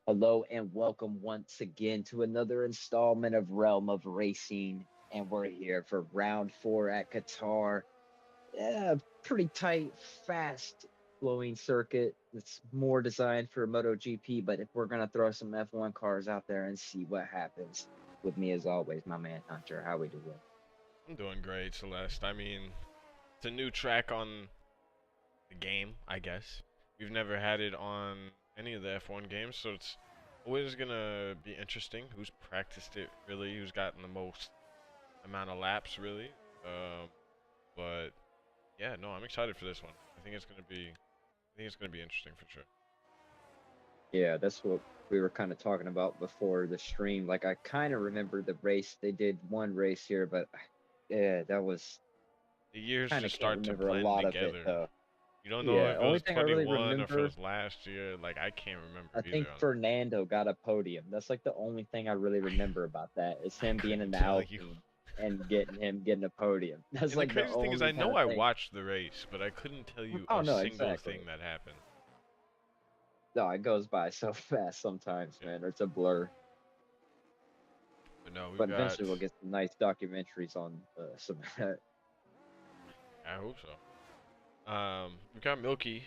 Hello and welcome once again to another installment of Realm of Racing. And we're here for round four at Qatar. Yeah, pretty tight, fast flowing circuit. It's more designed for MotoGP, but if we're going to throw some F1 cars out there and see what happens. With me, as always, my man Hunter. How we doing? I'm doing great, Celeste. I mean, it's a new track on the game, I guess. We've never had it on any of the F1 games, so it's always gonna be interesting. Who's practiced it really? Who's gotten the most amount of laps really? Um, but yeah, no, I'm excited for this one. I think it's gonna be interesting for sure. Yeah, that's what we were kind of talking about before the stream. Like, I kind of remember the race. They did one race here, but yeah, that was The years kind of just can't start to remember a blend lot of it together. though. You don't know Yeah, if it only was thing I really 21 or if it remember, was last year. Like I can't remember I either. think Fernando got a podium. That's like the only thing I really I, remember about that is I him being in couldn't the tell you. Alpine and getting a podium. That's And the like the crazy thing is, I only kind know of I thing. watched the race, but I couldn't tell you Oh a no, single exactly. thing that happened. No, it goes by so fast sometimes, Yeah. man. Or it's a blur. But no, we But got. eventually we'll get some nice documentaries on some of that. I hope so. We got Milky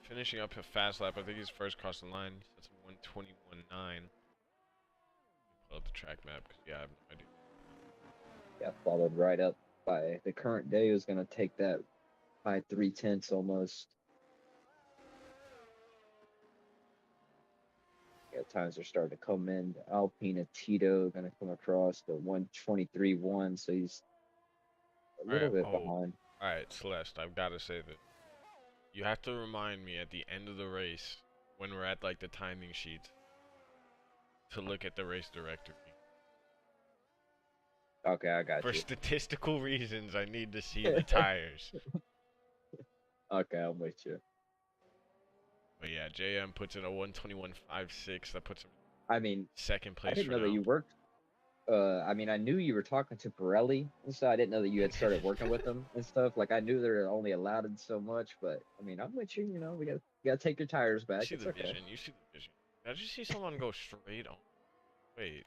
finishing up a fast lap. I think he's first crossed the line. That's a 121.9. Pull up the track map because yeah, I have no idea. Got followed right up by the current day who's gonna take that by 3/10 almost. Yeah, times are starting to come in. Alpina Tito gonna come across the 123.1, so he's a All little right. bit Oh, behind. all right, Celeste. I've got to say that you have to remind me at the end of the race when we're at like the timing sheet to look at the race directory. Okay, I got For you. statistical reasons, I need to see the tires. Okay, I'm with you. But yeah, JM puts in a 121.56. That puts him I mean, second I place didn't for know that now. you worked. I mean, I knew you were talking to Pirelli, and so I didn't know that you had started working with them and stuff. Like, I knew they're only allowed in so much, but I mean, I'm with you. You know, we gotta take your tires You back. see It's the okay. vision. You see the vision. Did you see someone go straight on? Wait.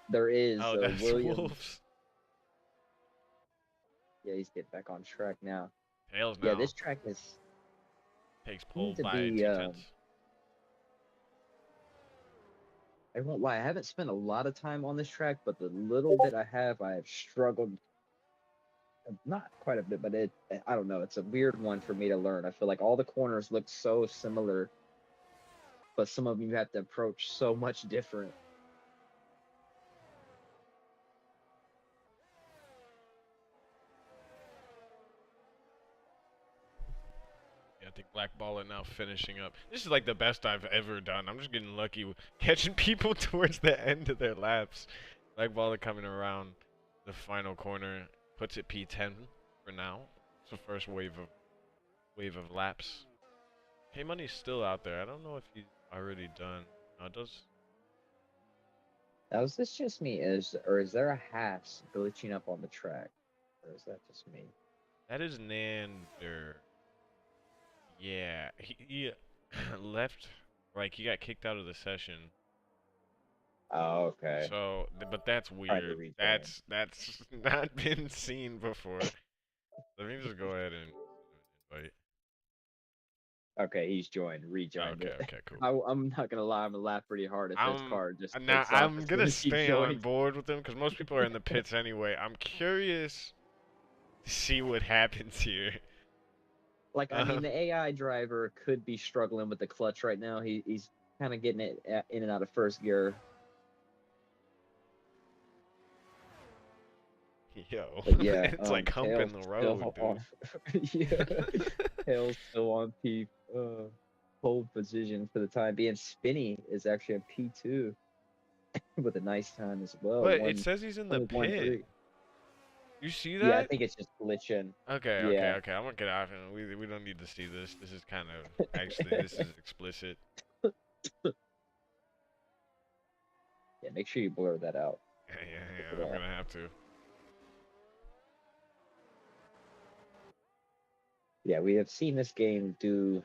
There is Oh, that's Williams. Wolves. Yeah, he's getting back on track now. Tails Yeah, now. this track is Takes seemed pole to by be. 2/10. I won't lie, I haven't spent a lot of time on this track, but the little bit I have, I have struggled. Not quite a bit, but I don't know. It's a weird one for me to learn. I feel like all the corners look so similar, but some of them you have to approach so much different. Yeah, I think Black Baller now finishing up. This is like the best I've ever done. I'm just getting lucky with catching people towards the end of their laps. Black Baller coming around the final corner puts it P10 for now. It's the first wave of laps. K Money's still out there. I don't know if he's already done. No, it does. Now, is this just me? Is there a Haas glitching up on the track, or is that just me? That is Nander. Yeah, he left. Like he got kicked out of the session. Oh, okay. So, but that's Trying to weird. rejoin. That's not been seen before. Let me just go ahead and invite. Okay, he's joined, rejoined Okay, it. okay, cool. I'm not gonna lie, I'm gonna laugh pretty hard if his I'm car just now takes off I'm as soon gonna as he stay on joins. board with him because most people are in the pits anyway. I'm curious to see what happens here. Like, I Uh, mean, the AI driver could be struggling with the clutch right now. He's kind of getting it in and out of first gear. yo, But yeah, it's like Tail's humping the road, still dude. on. Yeah, Tail's still on pole position for the time being. Spinny is actually a P2 with a nice time as well. But it says he's in the Only one pit. three. You see Yeah, I that? think it's just glitching. Okay, okay, Yeah. okay. I'm gonna get off and we don't need to see this. This is kind of actually this is explicit. Yeah, make sure you blur that out. Yeah, yeah, For yeah. I'm that. gonna have to. Yeah, we have seen this game do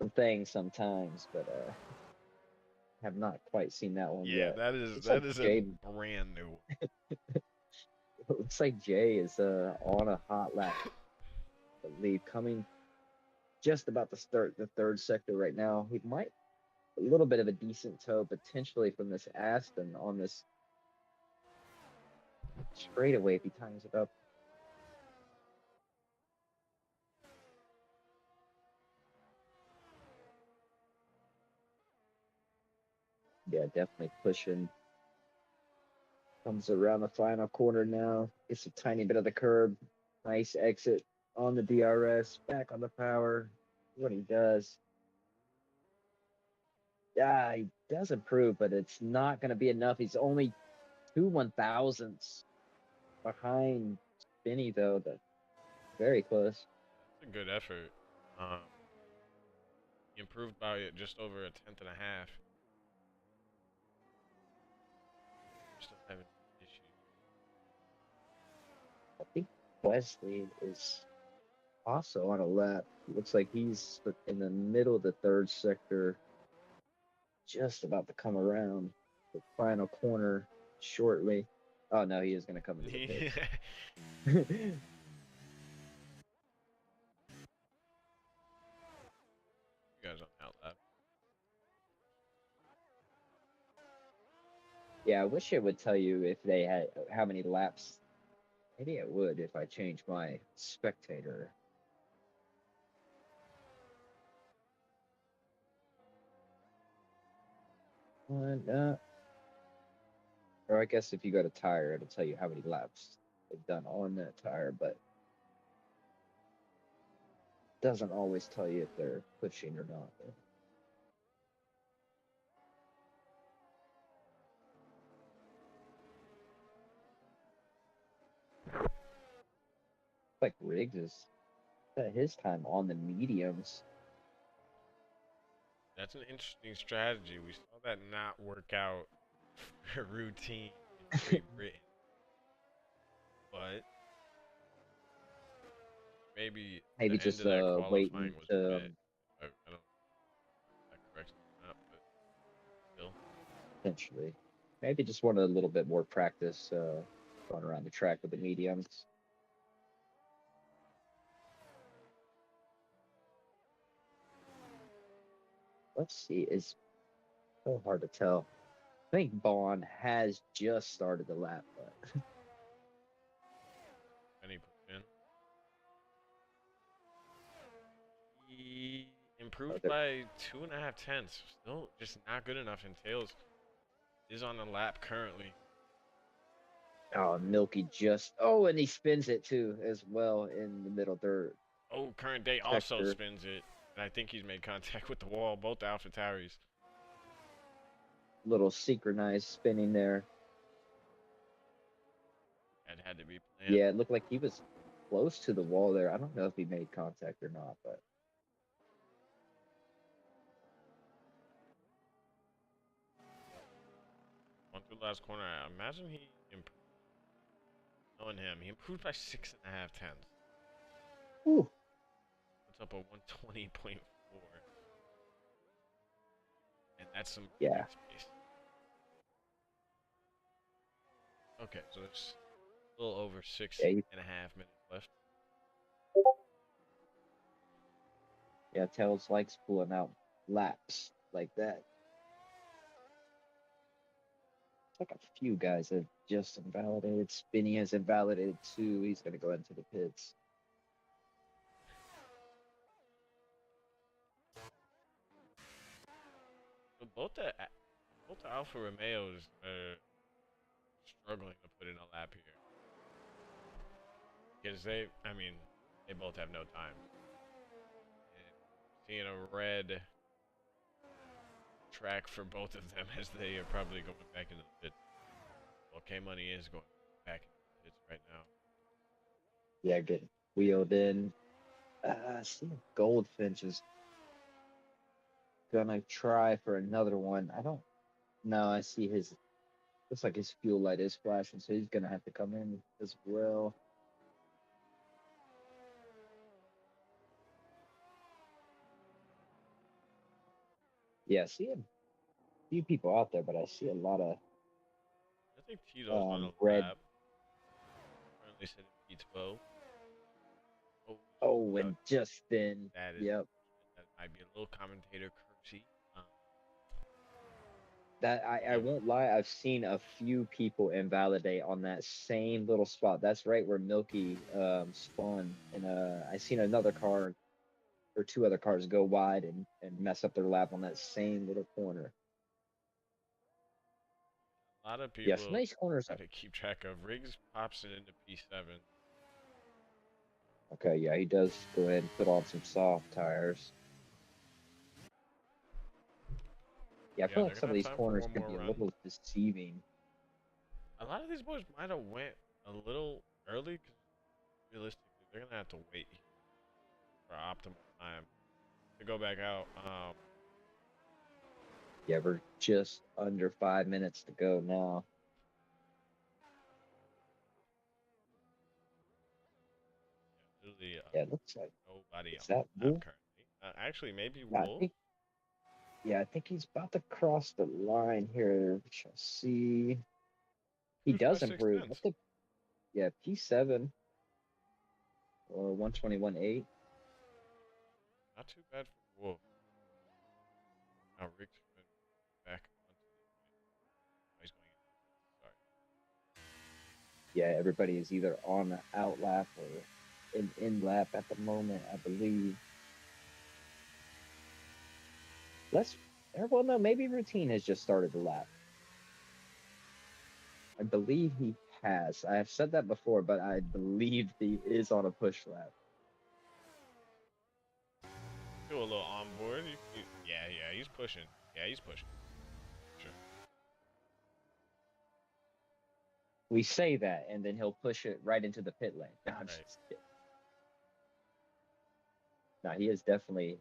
some things sometimes, but have not quite seen that one Yeah, yet. Looks like that is a Jay. brand new. Looks like Jay is on a hot lap. I believe coming just about to start the third sector right now. He might a little bit of a decent toe potentially from this Aston on this straightaway if he times it up. Yeah, definitely pushing. Comes around the final corner now. Gets a tiny bit of the curb. Nice exit on the DRS. Back on the power. What he does. Yeah, he does improve, but it's not going to be enough. He's only 2/1000ths behind Spinny, though. That's very close. That's a good effort. Um, he improved by just over a tenth and a half. Still having issues. I think Wesley is also on a lap. Looks like he's in the middle of the third sector, just about to come around the final corner shortly. Oh no, he is going to come into the pits. You guys on outlap. Yeah, I wish it would tell you if they had how many laps. Maybe it would if I changed my spectator. And, or I guess if you go to tire, it'll tell you how many laps they've done on that tire, but doesn't always tell you if they're pushing or not. Like Riggs is at his time on the mediums. That's an interesting strategy. We saw that not work out for routine in Great Britain, but maybe Maybe the end just of that waiting qualifying was a to bit. I don't know if that correctly or not, but still. potentially. Maybe just wanted a little bit more practice going around the track with the mediums. Let's see, it's so hard to tell. I think Bond has just started the lap, but Any push in. He improved other. by 2.5 tenths. Still just not good enough. And Tails is on the lap currently. Oh, Milky just. Oh, and he spins it too as well in the middle third Oh, current day also sector. spins it. And I think he's made contact with the wall, both AlphaTauris. Little synchronized spinning there. That had to be planned. Yeah, it looked like he was close to the wall there. I don't know if he made contact or not, but On through the last corner, I imagine he improved. Knowing him, he improved by 6.5 tenths. whew, What's up a 120.4. And that's some yeah, space. Okay, so there's a little over six yeah, and a half minutes left. yeah. Tails likes pulling out laps like that. It's like a few guys have just invalidated. Spinny has invalidated too. He's gonna go into the pits. So both the Alfa Romeos are struggling to put in a lap here because I mean, they both have no time. And seeing a red track for both of them as they are probably going back into the pit. Well, K Money is going back into the pits right now. Yeah, getting wheeled in. See, Goldfinch is gonna try for another one. I don't know. I see his. Looks like his fuel light is flashing, so he's gonna have to come in as well. Yeah, I see a few people out there, but I see a lot of I think Tito's on a red. lap. Currently sitting P12. Oh, Oh, no, and Justin. that is Yep. that might be a little commentator courtesy. That I Yep. won't lie, I've seen a few people invalidate on that same little spot. That's right where Milky spun, and I seen another car or two other cars go wide and mess up their lap on that same little corner. A lot of Yeah, some people nice corners. try to keep track of. Riggs pops it into P7. Okay, yeah, he does go ahead and put on some soft tires. Yeah, I Yeah, feel they're like gonna some of have these time for corners one could more be a run. little deceiving. A lot of these boys might have went a little early because realistically, they're gonna have to wait for optimal time to go back out. Yeah, we're just under 5 minutes to go now. Literally, Yeah, it looks like nobody on is that the lap Wolf? currently. Actually, maybe Yeah, Wolf. I think he's about to cross the line here. We shall see. He Who's by does six improve. tenths? Yeah, P7 or 121.8. Not too bad for Wolf. Now Rick's been back onto the. Oh, he's going in. Sorry. Yeah, everybody is either on the out lap or in lap at the moment, I believe. Let's, well, no, maybe Routine has just started the lap. I believe he has. I have said that before, but I believe he is on a push lap. Do a little onboard. Yeah, he's pushing. Yeah, he's pushing. Sure. We say that, and then he'll push it right into the pit lane. No, I'm Right. just kidding. No, he is definitely.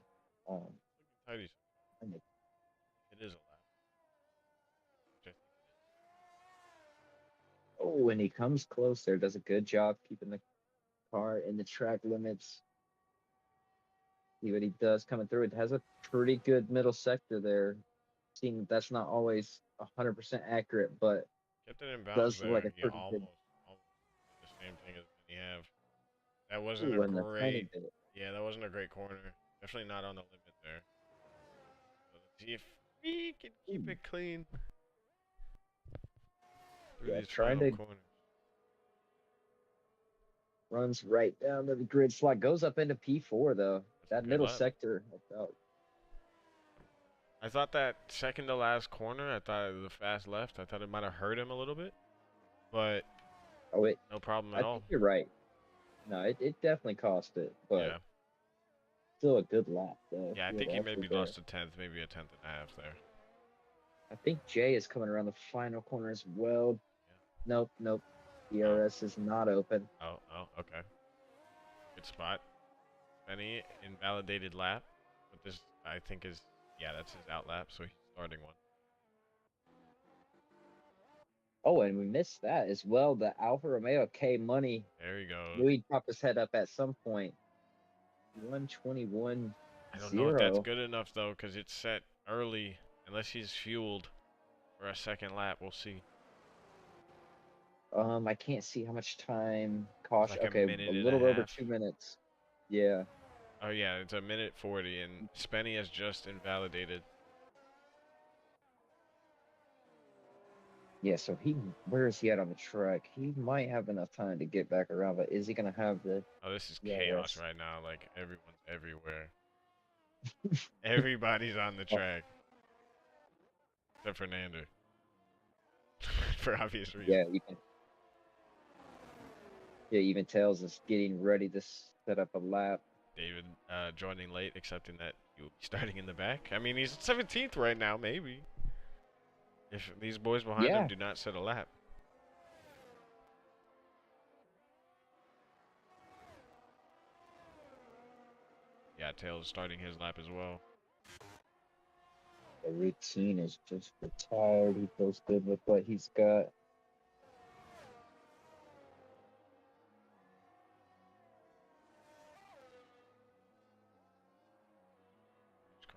Um, Looking tidy. It is a lap. Which I think oh, and he comes closer. Does a good job keeping the car in the track limits. See what he does coming through. It has a pretty good middle sector there. Seeing that that's not always 100% accurate, but kept it in bounds does look like there. a Yeah, pretty good. almost did the same thing as when you have. That wasn't a Ooh, and the tiny great. bit. Yeah, that wasn't a great corner. Definitely not on the limit there. So let's see if we can keep Ooh, it clean through yeah, these trying final to corners. runs right down to the grid slot. Goes up into P4 though. That's a That good middle lap. sector. I thought that second to last corner, I thought the fast left, I thought it might have hurt him a little bit, but Oh, it. no problem at I all. think you're right. No, it definitely cost it, but Yeah. still a good lap though. Yeah, I He had think he actually maybe there. lost a tenth, maybe a tenth and a half there. I think Jay is coming around the final corner as well. Nope, nope. Yeah. Oh, DRS is not open. okay. Good spot. Benny invalidated lap, but this I think is that's his out lap, so he's starting one. Oh, and we missed that as well. The Alfa Romeo K Money. There he goes. Knew he'd pop his head up at some point. 121.0. I don't know if that's good enough though, because it's set early. Unless he's fueled for a second lap, we'll see. I can't see how much time. It's Caution. like a Okay, minute a and a little over half. 2 minutes. Yeah. Oh yeah, it's a minute 40, and Spenny has just invalidated. Yeah, so where is he at on the track? He might have enough time to get back around, but is he gonna have the Oh, this is chaos DRS? right now. Like everyone's everywhere. Everybody's on the Oh, track except Fernando, for obvious reasons. yeah, even Tails is getting ready to set up a lap. David joining late, accepting that you'll be starting in the back. I mean, he's 17th right now, maybe. If these boys behind him Yeah, do not set a lap. Yeah, Tails starting his lap as well. the routine is just retired. He feels good with what he's got.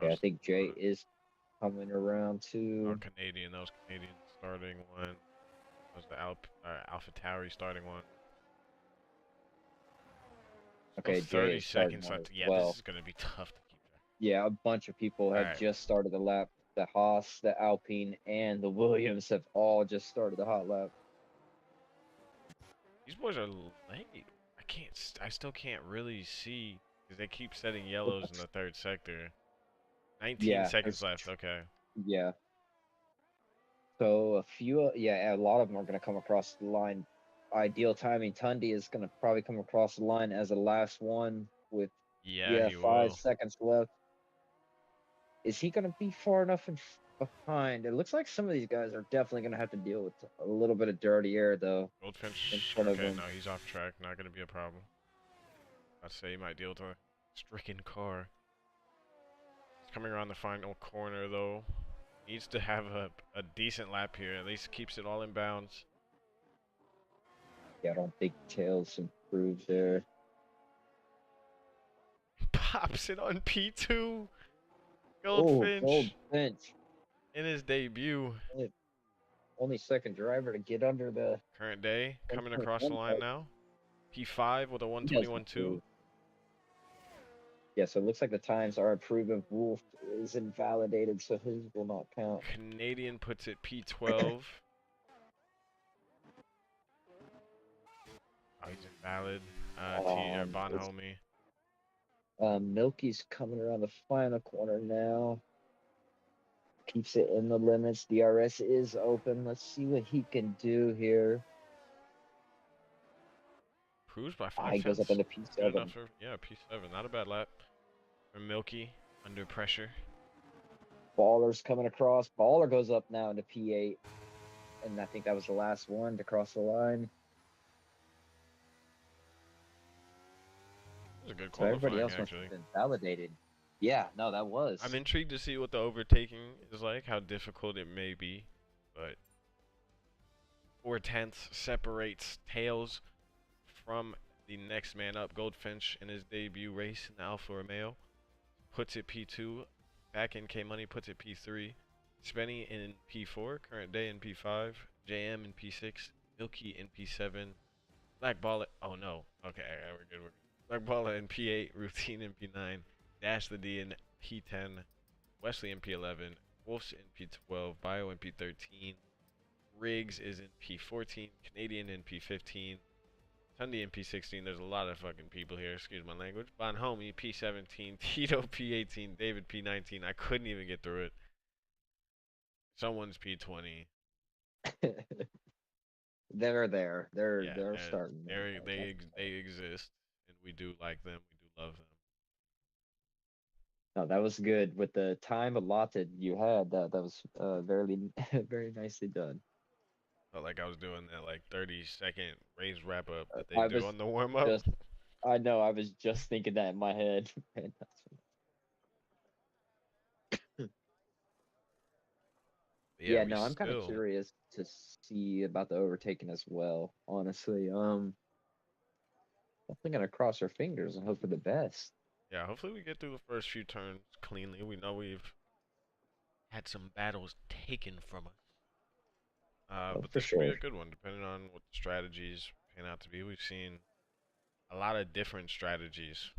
Yeah, I think Jay Corner. is coming around Oh, too. Canadian. That was Canadian starting one. That was the Alpha Tauri starting one. Still Okay, Jay 30 is starting seconds one as left. Yeah, this well. is gonna be tough to keep track. Yeah, a bunch of people All have right, just started the lap. The Haas, the Alpine, and the Williams have all just started the hot lap. these boys are late. I can't. I still can't really see because they keep setting It yellows in looks- the third sector. 19 Yeah, seconds left. Okay. yeah. So a few, yeah, a lot of them are going to come across the line. Ideal timing. Tundi is going to probably come across the line as the last one with, Yeah, yeah, he 5 will. seconds left. Is he going to be far enough behind? It looks like some of these guys are definitely going to have to deal with a little bit of dirty air though in Goldfinch. front of Okay, them. no, he's off track. Not gonna be a problem. I'd say he might deal with a stricken car. He's coming around the final corner though. Needs to have a decent lap here. At least keeps it all in bounds. Yeah, I don't think Tails improved there. Pops it on P2. Oh, Goldfinch Goldfinch. in his debut. Only second driver to get under the Current day coming across the 1.1 line mark. now. P5 with a He does 121.2. improve. Yeah, so it looks like the times are improving. Wolf is invalidated, so his will not count. Canadian puts it P12. Oh, he's invalid. It's, Bonhomie. Milky's coming around the final corner now. Keeps it in the limits. DRS is open. Let's see what he can do here. Proves by Ah, 5 he goes up tenths. into Good enough P7. for, yeah, P7. Not a bad lap. For Milky, under pressure. Baller's coming across. Baller goes up now into P8. And I think that was the last one to cross the line. It was a good So everybody qualifying, else must actually. have been validated. Yeah, no, that was. I'm intrigued to see what the overtaking is like, how difficult it may be. But 4 tenths separates Tails from the next man up. Goldfinch in his debut race in the Alfa Romeo puts it P2. Back in K Money puts it P3. Spenny in P4. Current day in P5. JM in P6. Milky in P7. Black Ball. Oh no. Okay, we're good. We're good. Black Ball in P8. Routine in P9. Dash the D in P10. Wesley in P11. Wolf's in P12. Bio in P13. Riggs is in P14. Canadian in P15. Tundi in P16. There's a lot of fucking people here. Excuse my language. Bonhomie P17. Tito P18. David P19. I couldn't even get through it. Someone's P20. They're there. They're Yeah, they're starting. they exist, and we do like them. We do love them. No, that was good with the time allotted you had. That was very very nicely done. Felt like I was doing that like 30-second race wrap up that they I do was on the warm up. just I know I was just thinking that in my head. Man, Yeah, yeah, we no, I'm kind of still. curious to see about the overtaking as well. Honestly, definitely gonna cross our fingers and hope for the best. Yeah, hopefully we get through the first few turns cleanly. We know we've had some battles taken from us. Oh, But for this should be sure. a good one, depending on what the strategies pan out to be. We've seen a lot of different strategies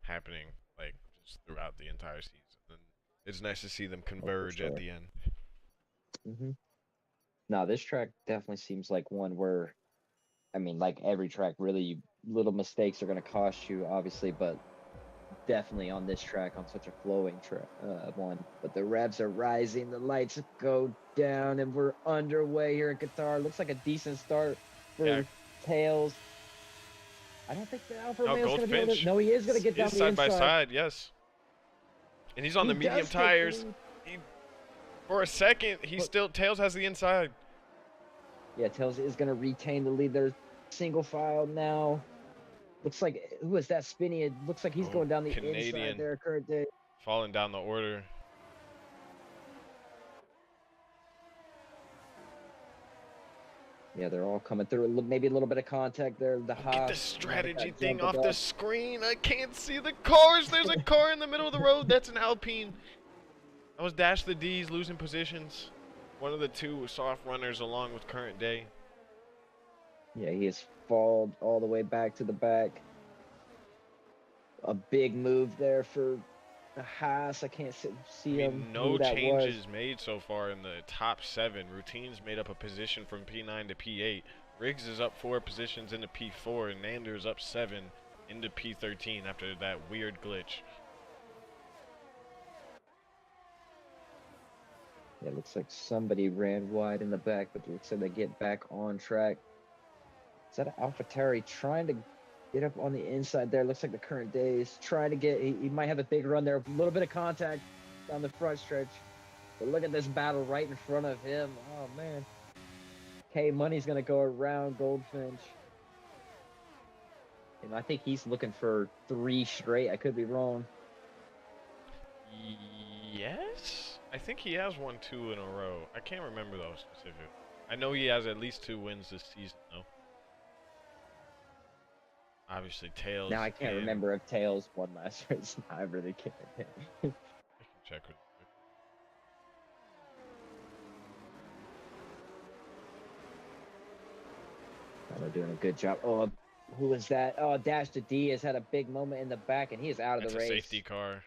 happening, like just throughout the entire season, and it's nice to see them Oh, for converge at sure. the end. Now, this track definitely seems like one where, I mean, like every track, really, little mistakes are going to cost you, obviously, but definitely on this track, on such a flowing track, one. But the revs are rising, the lights go down, and we're underway here in Qatar. Looks like a decent start Yeah. for Tails. I don't think the Alfa No, Romeo is going to be able to. Goldfinch No, he is going to get down is the side by inside. side, yes. And he's on He the medium does get tires. through. For a second, Tails has the inside. Yeah, Tails is going to retain the lead. There's single file now. Looks like, who is that spinning? It looks like he's going down the Canadian inside there, current day. falling down the order. Yeah, they're all coming through. Maybe a little bit of contact there. The Get Haas. the strategy That thing jump off the screen. I can't see the cars. There's a car in the middle of the road. That's an Alpine. That was Dash the D's losing positions. One of the two soft runners along with Current Day. Yeah, he has fallen all the way back to the back. A big move there for Haas. I can't see I him mean, who no that was. changes made so far in the top 7. Routines made up a position from P9 to P8. Riggs is up 4 positions into P4, and Nander's up 7 into P13 after that weird glitch. Yeah, it looks like somebody ran wide in the back, but it looks like they get back on track. Is that AlphaTauri trying to get up on the inside there? Looks like the Current Day is trying to get. He might have a big run there. A little bit of contact down the front stretch. But look at this battle right in front of him. Oh, man. K Money's going to go around Goldfinch. And I think he's looking for 3 straight. I could be wrong. Yes? I think he has won 2 in a row. I can't remember those specifically. I know he has at least 2 wins this season, though. Obviously, Tails. Now, I can't remember if Tails won last race. I really can't. I can check with you. They're doing a good job. Oh, who is that? Oh, Dash to D has had a big moment in the back, and he is out of the race. That's a safety car.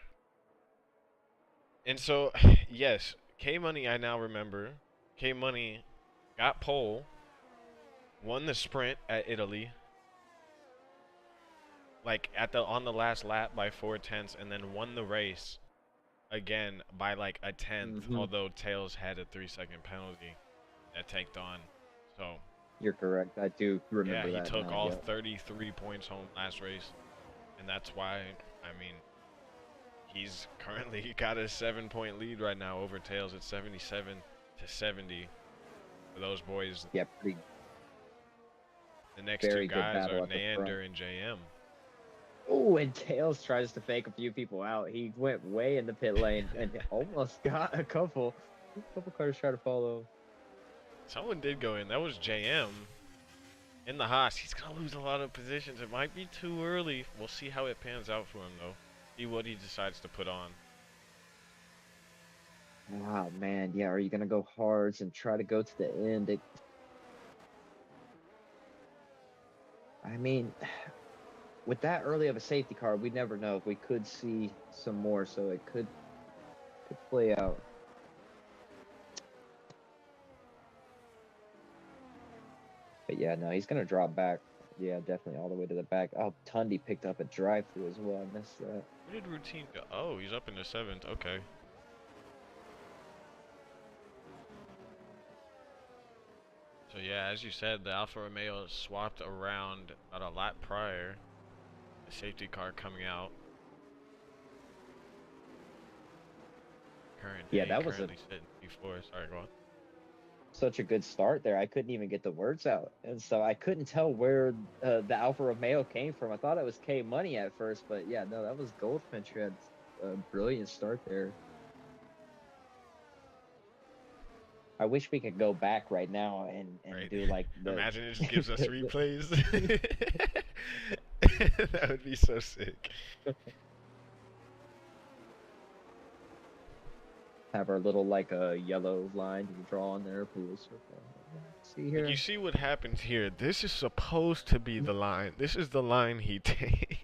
And so, yes, K Money, I now remember. K Money got pole, won the sprint at Italy, like on the last lap by 4/10, and then won the race again by like a 10th. Although Tails had a 3-second penalty that tanked on. So you're correct. I do remember that. Yeah, he took all yeah. 33 points home last race, and that's why. I mean, he's currently got a 7-point lead right now over Tails at 77 to 70. For those boys, yeah, pretty. The next 2 guys are Nander and JM. Oh, and Tails tries to fake a few people out. He went way in the pit lane and almost got a couple cars try to follow. Someone did go in. That was JM in the Haas. He's going to lose a lot of positions. It might be too early. We'll see how it pans out for him, though. See what he decides to put on. Oh, man. Yeah, are you going to go hards and try to go to the end? I mean, with that early of a safety car, we never know. We could see some more, so it could play out. But yeah, no, he's gonna drop back. Yeah, definitely all the way to the back. Oh, Tundi picked up a drive-through as well. I missed that. Where did Routine go? Oh, he's up in the 7th. Okay. So yeah, as you said, the Alfa Romeo swapped around about a lap prior. The safety car coming out. Yeah, that was currently sitting P4. Sorry, go on. Such a good start there. I couldn't even get the words out, and so I couldn't tell where the Alfa Romeo came from. I thought it was K Money at first, but yeah, no, that was Goldfinch who had a brilliant start there. I wish we could go back right now and right. do like Imagine it just gives us replays. That would be so sick. Have our little like a yellow line to draw on there. See here. You see what happens here. This is supposed to be the line. This is the line he takes.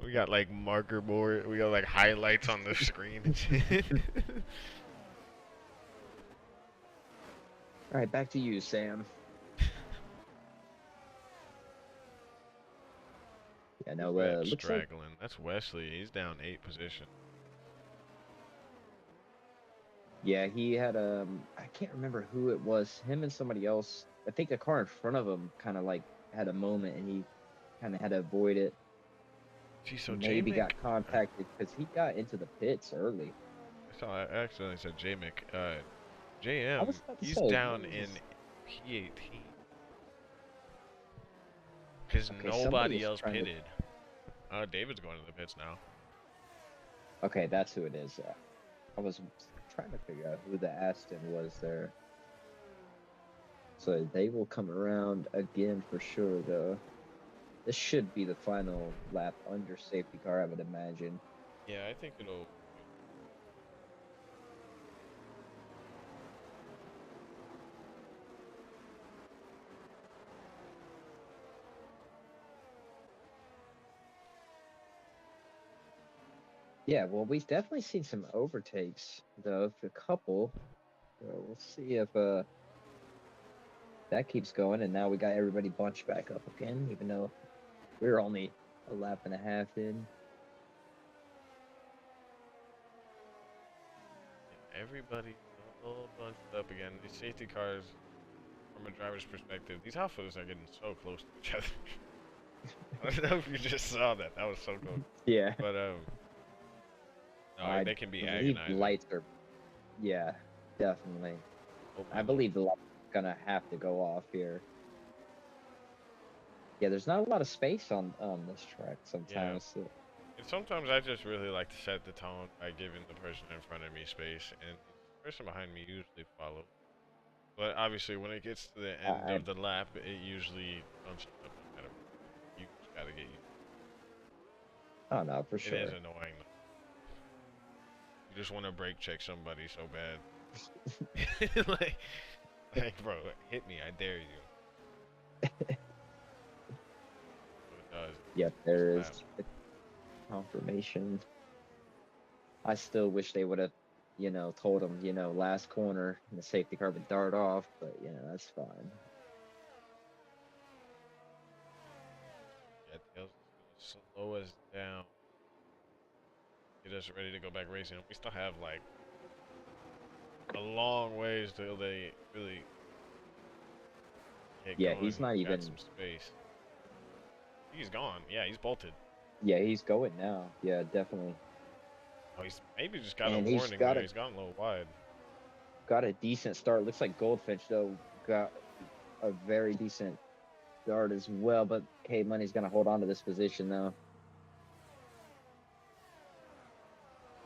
We got like marker board. We got like highlights on the screen. All right, back to you, Sam. Yeah, no, looks straggling. Like... That's Wesley. He's down 8 positions. Yeah, he had I can't remember who it was. Him and somebody else. I think the car in front of him kind of like had a moment, and he kind of had to avoid it. Gee, so maybe got contacted because he got into the pits early. I accidentally said J-Mick. JM, he's down in P18 because nobody else pitted. David's going to the pits now. Okay, that's who it is. I was trying to figure out who the Aston was there. So they will come around again for sure, though. This should be the final lap under safety car, I would imagine. Yeah, I think it'll. Yeah, well, we've definitely seen some overtakes though, a couple. So we'll see if that keeps going. And now we got everybody bunched back up again, even though we're only a lap and a half in. Yeah, everybody's all bunched up again. These safety cars, from a driver's perspective, these outfitters are getting so close to each other. I don't know if you just saw that. That was so cool. Yeah, But no, I they can be believe the agonizing. lights are. Yeah, definitely. Oh I my lord. believe the lights are gonna have to go off here. Yeah, there's not a lot of space on this track Yeah. sometimes. So, And sometimes I just really like to set the tone by giving the person in front of me space, and the person behind me usually follows. But obviously, when it gets to the end I of the lap, it usually bunches up no matter what. You just gotta get used. I don't know for It is sure. annoying though. You just want to brake check somebody so bad. like, bro, hit me! I dare you. So it does. Yep, This there is lap. the confirmation. I still wish they would have, told him, last corner and the safety car would dart off, but that's fine. Yeah, Tails is gonna slow us down. Get us ready to go back racing. We still have like a long ways till they really get Yeah, going. he's not He's got even. some space. He's gone. Yeah, he's bolted. Yeah, he's going now. Yeah, definitely. Oh, he's maybe just got a And he's warning there. He's gone a little wide. got a decent start. Looks like Goldfinch though got a very decent start as well. But K Money's gonna hold on to this position though.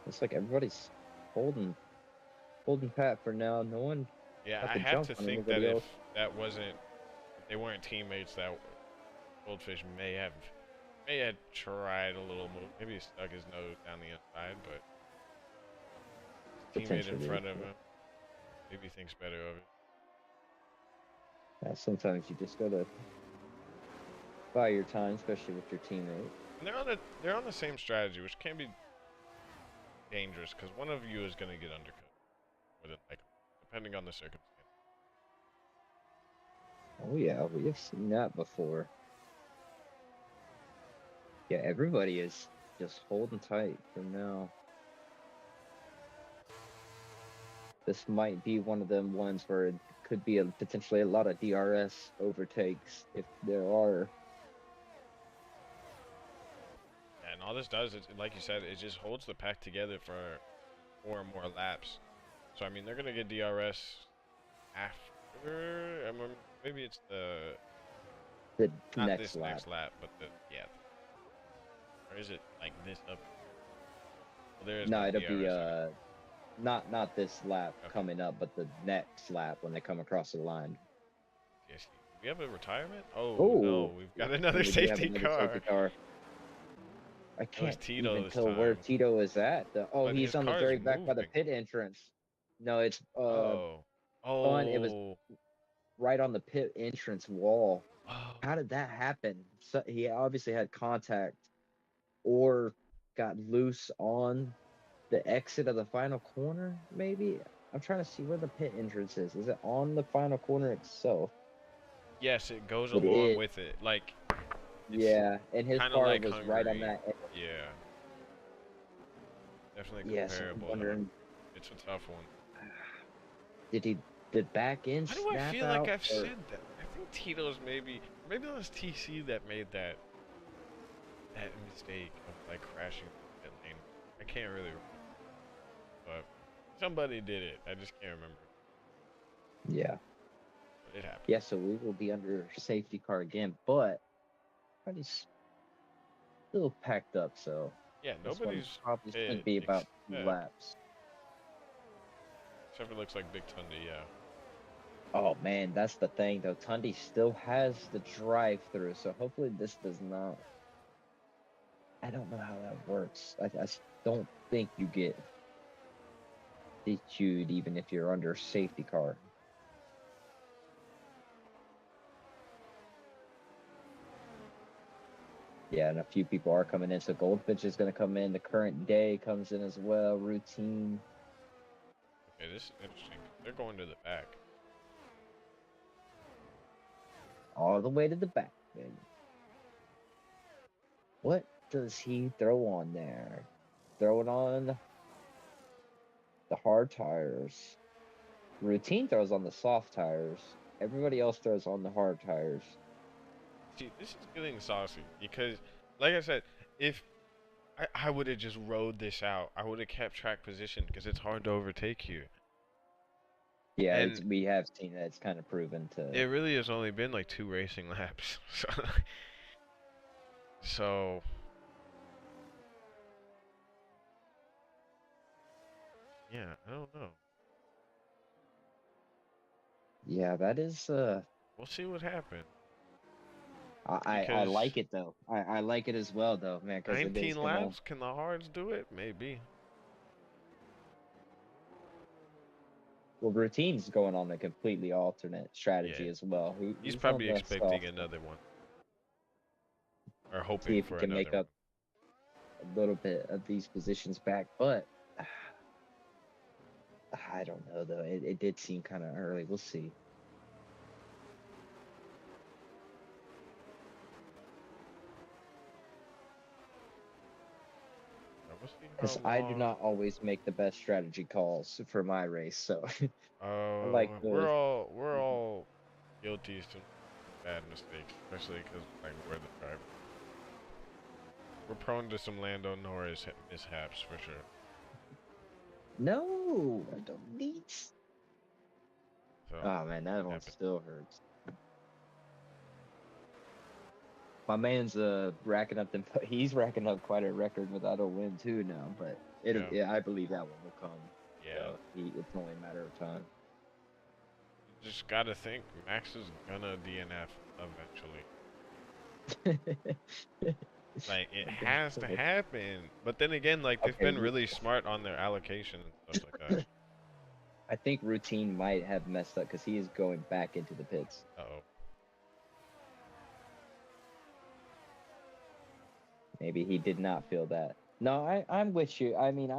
Looks like everybody's holding pat for now. No one Yeah, got I the have jump to on think that anybody if else. that wasn't, if they weren't teammates, that Goldfish may have tried a little move. Maybe he stuck his nose down the inside, but his teammate in Potentially. front of him maybe thinks better of it. Yeah, sometimes you just gotta buy your time, especially with your teammate. And they're on the same strategy, which can be dangerous because one of you is going to get undercut, more than likely, depending on the circumstance. Oh yeah, we have seen that before. Yeah, everybody is just holding tight for now. This might be one of them ones where it could be potentially a lot of DRS overtakes if there are. Yeah, and all this does is, like you said, it just holds the pack together for more and more laps. So I mean, they're gonna get DRS after. I mean, maybe it's the The not next this lap. next lap, but the yeah. Or is it like this up? Well, there is No, no it'll be DRS anymore. not this lap Okay. coming up, but the next lap when they come across the line. Yes. Do we have a retirement? Oh no, Oh, we've got another and we do have safety another car. safety car. I It was can't Tito even this tell where time, Tito is at. Oh, but he's his on the car is very back by the moving. pit entrance. No, it's Oh. fun. It was Oh. right on the pit entrance wall. Oh. How did that happen? So he obviously had contact or got loose on the exit of the final corner, maybe. I'm trying to see where the pit entrance is. Is it on the final corner itself? Yes, it goes It along is. with it. Like it's Yeah, and his kind of car like was right on Hungary. that. Yeah, definitely Yeah, so I'm comparable to Hungary. wondering, It's a tough one. did he did back end Why do I snap feel like out I've or said that? I think Tito's maybe it was TC that made that mistake of like crashing the pit lane. I can't really remember, but somebody did it. I just can't remember. yeah. But it happened. Yeah, so we will be under safety car again, but he's still packed up, so Yeah, this one nobody's probably should hit be about two except laps. except for looks like Big Thunder. Yeah. Oh man, that's the thing though. Tundi still has the drive through, so hopefully this does not. I don't know how that works. I don't think you get DQ'd even if you're under safety car. Yeah, and a few people are coming in. So Goldfinch is going to come in. The current day comes in as well. Routine Okay, this is interesting. They're going to the back. all the way to the back. Man. What does he throw on there? Throwing on the hard tires. Routine throws on the soft tires. Everybody else throws on the hard tires. See, this is getting saucy because, like I said, if I would have just rode this out, I would have kept track position because it's hard to overtake here. Yeah, And we have seen that it's kind of proven it to. really has only been like 2 racing laps. So yeah, I don't know. Yeah, that is. We'll see what happens I because like it though. I like it as well though, man, because it is 19 gonna. laps, can the hards do it? Maybe. Well, routine's going on a completely alternate Yeah, strategy as well. he's He's on probably the expecting soft. another one or See hoping if he for can another make one. up a little bit of these positions back, but I don't know though. It did seem kind of early. We'll see. We'll see how Because I do long. not always make the best strategy calls for my race, so I like We're the. all guilty of some bad mistakes, especially because like we're the driver. We're prone to some Lando Norris mishaps for sure. No, I don't need. So Oh man, that one happen. still hurts. My man's racking up them. He's racking up quite a record without a win too now, but Yeah, yeah, I believe that one will come. yeah. So it's only a matter of time. You just gotta think Max is gonna DNF eventually. Like it has to happen. But then again, like they've Okay, been really smart on their allocation and stuff like that. I think routine might have messed up because he is going back into the pits. Uh-oh. Maybe he did not feel that. No, I'm with you. I mean,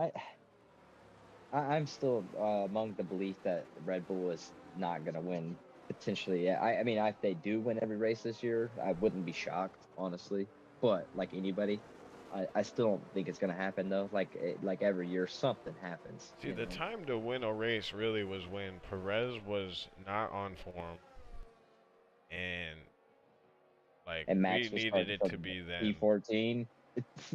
I'm still among the belief that Red Bull is not going to win potentially. Yeah, I mean, if they do win every race this year, I wouldn't be shocked, honestly. But like anybody, I still don't think it's going to happen though. Like every year, something happens, See, you the know. time to win a race really was when Perez was not on form and like And we Max was needed starting it to from be then. P14,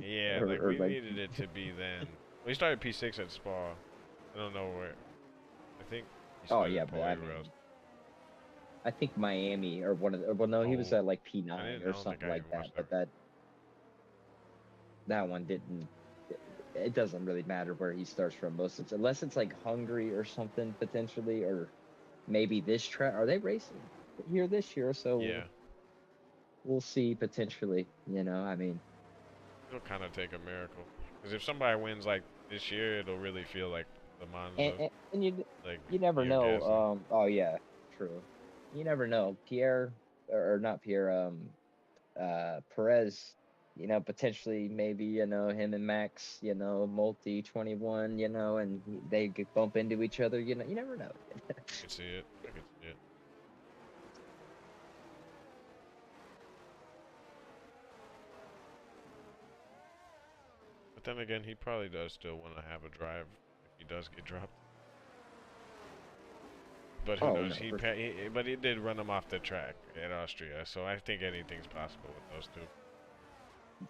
Yeah, like or we like. needed it to be then. We started P6 at Spa. I don't know where. I think he Oh started yeah, at but I Polaris. mean, I think Miami or one of the, well, no, he was Oh, at like P9 I or don't think something I like even that. watched that But race. that one didn't. It doesn't really matter where he starts from most of it, unless it's like Hungary or something potentially, or maybe this track. Are they racing here this year? So Yeah, we'll see potentially. You know, I mean, it'll kind of take a miracle. Because if somebody wins like this year, it'll really feel like the and, Monza, and, and like you never Pierre know. Gasly. Oh yeah, true. You never know. Pierre or not Pierre. Perez, you know, potentially maybe, you know, him and Max, you know, multi 21, you know, and they could bump into each other, you know, you never know. I could see it. I could see it. But then again, he probably does still want to have a drive if he does get dropped. But who Oh knows? no, for sure. But he did run him off the track at Austria, so I think anything's possible with those two.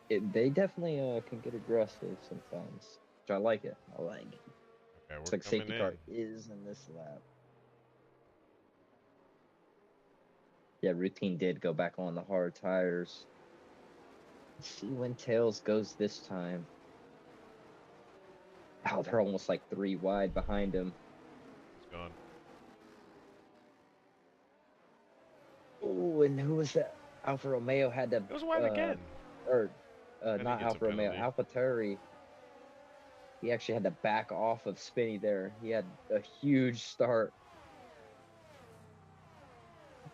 They definitely can get aggressive sometimes. Which I like it. I like it. Okay, It's we're like coming safety in. car is in this lap. Yeah, routine did go back on the hard tires. Let's see when Tails goes this time. Oh, they're almost like 3 wide behind him. He's gone. Oh, and who was that? Alfa Romeo had to, It was wide again. or And he not gets a Alfa Romeo, penalty. AlphaTauri. He actually had to back off of Spinny there. He had a huge start.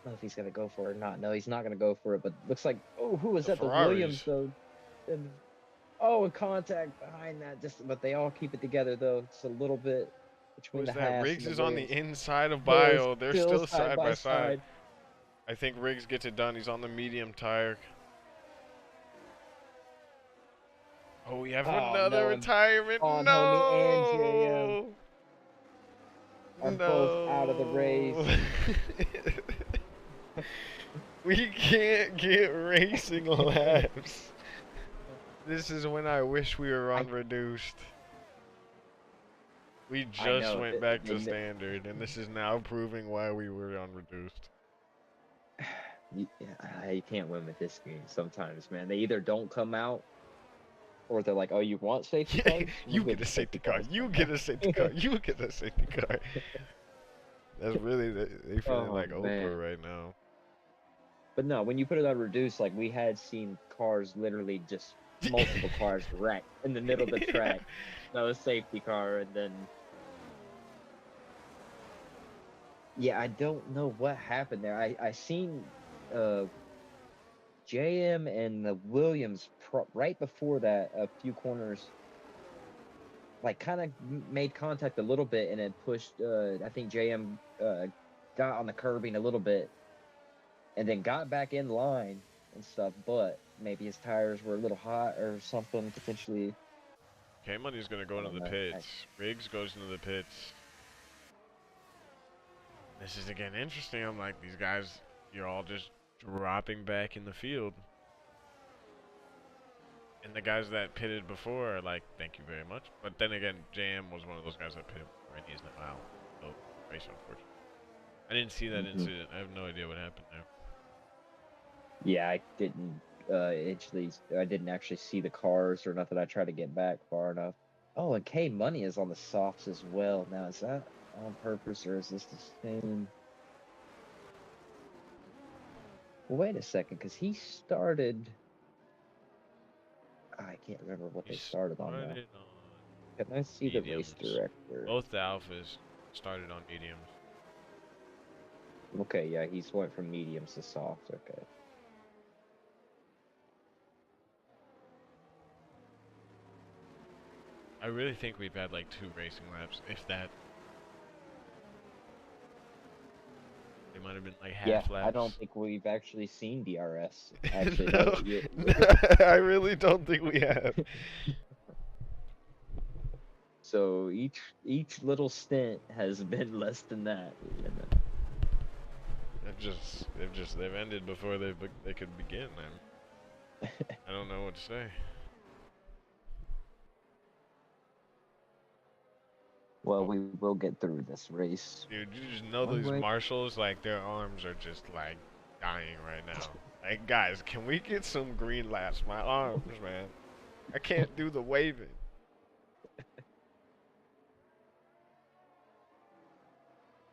know if he's gonna go for it or not. No, he's not gonna go for it. But looks like, oh, who was The that? The Williams Ferraris. though. And oh, a contact behind that. Just but they all keep it together though. It's a little bit Who between is the that? Haas Riggs and the is on the Williams. inside of They're Bio. They're still still side side by by side. side. I think Riggs gets it done. He's on the medium tire. Oh, we have Oh another no, and retirement. on homie and JM No! are both out of the race. No! We can't get racing laps. This is when I wish we were on I reduced. We I just know went back to standard, and this is now proving why we were on reduced. you can't win with this game sometimes, man. They either don't come out or they're like, "Oh, you want safety cars? You We'll give get a you safety car. cars." You get a safety car. You get a safety car. That's really they feeling Oh like man. Oprah right now. But no, when you put it on reduce, like we had seen cars literally just multiple cars wreck in the middle of the Yeah. track. No safety car, and then yeah, I don't know what happened there. I seen uh JM and the Williams right before that a few corners like kind of made contact a little bit and it pushed I think JM got on the curbing a little bit and then got back in line and stuff, but maybe his tires were a little hot or something potentially. K Money's gonna go I into don't the know. pits. Riggs goes into the pits. This is again interesting. I'm like, these guys, you're all just dropping back in the field. And the guys that pitted before are like, thank you very much. But then again, JM was one of those guys that pitted before, and he's not out. So, race, unfortunately. I didn't see that incident. I have no idea what happened there. Yeah, I didn't actually see the cars or nothing. I tried to get back far enough. Oh, and K Money is on the softs as well. Now, is that on purpose or is this the same? Well, wait a second, because he started. I can't remember what He they started on now. started on Can I see the race mediums. director? Both the alphas started on mediums. Okay, yeah, he's went from mediums to soft. Okay. I really think we've had like 2 racing laps, if that. They might have been like half Yeah, laps. I don't think we've actually seen DRS. Actually, No, I really don't think we have. So each little stint has been less than that. You know? They've ended before they could begin, man. I don't know what to say. Well, we will get through this race. Dude, you just know One these way. marshals, like, their arms are just, like, dying right now. Like, guys, can we get some green laps? My arms, man. I can't do the waving.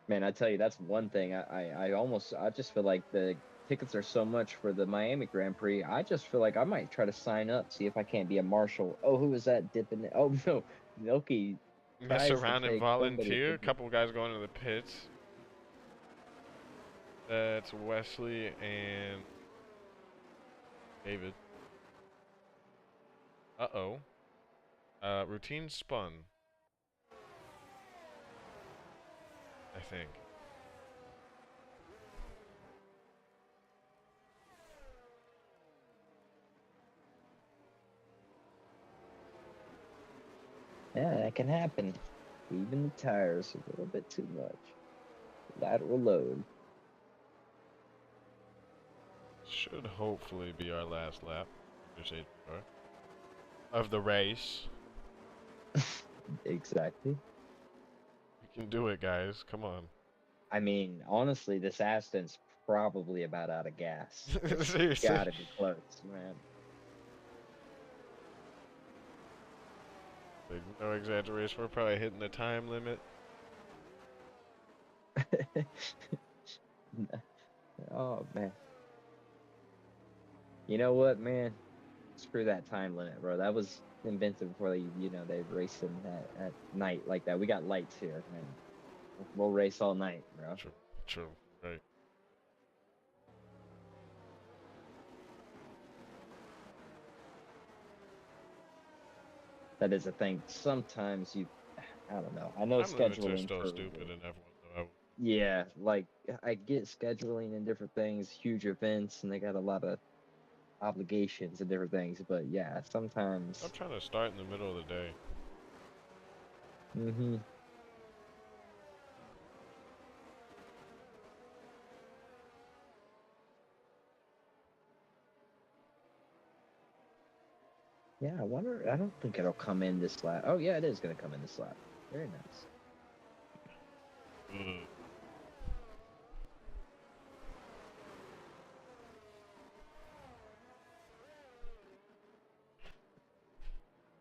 Man, I tell you, that's one thing. I just feel like the tickets are so much for the Miami Grand Prix. I just feel like I might try to sign up, see if I can't be a marshal. Oh, who is that dipping? Oh no, Milky Mess tries to around and take somebody. volunteer. A couple guys going to the pits. That's Wesley and David. Uh-oh. Routine spun. I think. Yeah, that can happen. Even the tires a little bit too much. Lateral load. Should hopefully be our last lap of the race. Exactly. We can do it, guys. Come on. I mean, honestly, this Aston's probably about out of gas. It's Seriously. gotta be close, man. Like, no exaggeration. We're probably hitting the time limit. Oh man. You know what, man? Screw that time limit, bro. That was invented before they raced them at night like that. We got lights here, man. We'll race all night, bro. True. True. Right. That is a thing. Sometimes I don't know. I know Time limits are scheduling still for, stupid in F1 though. yeah, like I get scheduling and different things, huge events, and they got a lot of obligations and different things. But yeah, Stop sometimes. trying to start in the middle of the day. Hmm. Yeah, I wonder. I don't think it'll come in this lap. Oh yeah, it is gonna come in this lap. Very nice. Ugh.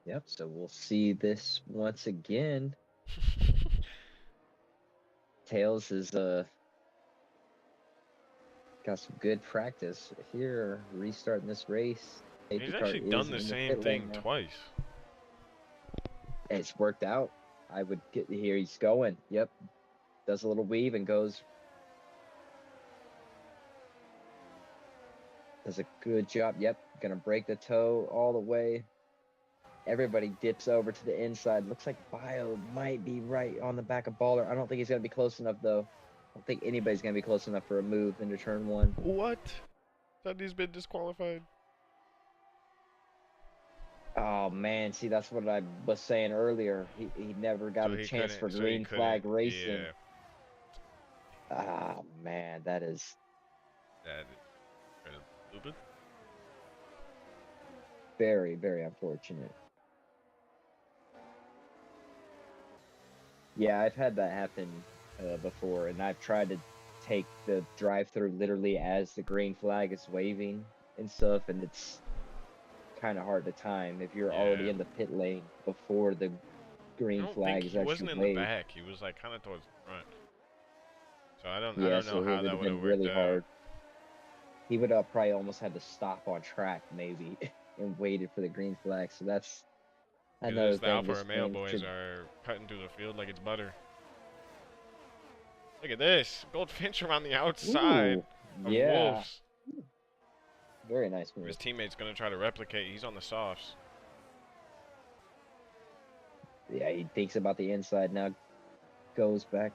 Yep. So we'll see this once again. Tails is got some good practice here, restarting this race. He's Safety car actually done is the in the same pit lane thing now. twice. It's worked out. I would get here. He's going. Yep. Does a little weave and goes. Does a good job. Yep. Gonna break the toe all the way. Everybody dips over to the inside. Looks like Bio might be right on the back of Baller. I don't think he's gonna be close enough though. I don't think anybody's gonna be close enough for a move into turn one. What? Thought he's been disqualified. Oh man, see that's what I was saying earlier. He never got So a he chance for couldn't. So he green couldn't. flag racing. Yeah. Ah man, that is That is kind of stupid. very, very unfortunate. Yeah, I've had that happen before, and I've tried to take the drive-through literally as the green flag is waving and stuff, and it's kind of hard to time if you're already Yeah. in the pit lane before the I green don't think flag is he actually wasn't in the waved. back. He was like kind of towards the front. So I Yeah, don't know so it how would that have would have been worked really out. hard. He would have probably almost had to stop on track maybe and waited for the green flag. So that's Because another this, the thing Alpha this Romeo game boys should. are cutting through the field like it's butter. Look at this. Goldfinch around the outside Ooh, of yeah, Wolves. very nice His move. teammate's going to try to replicate. He's on the softs. Yeah, he thinks about the inside now, goes back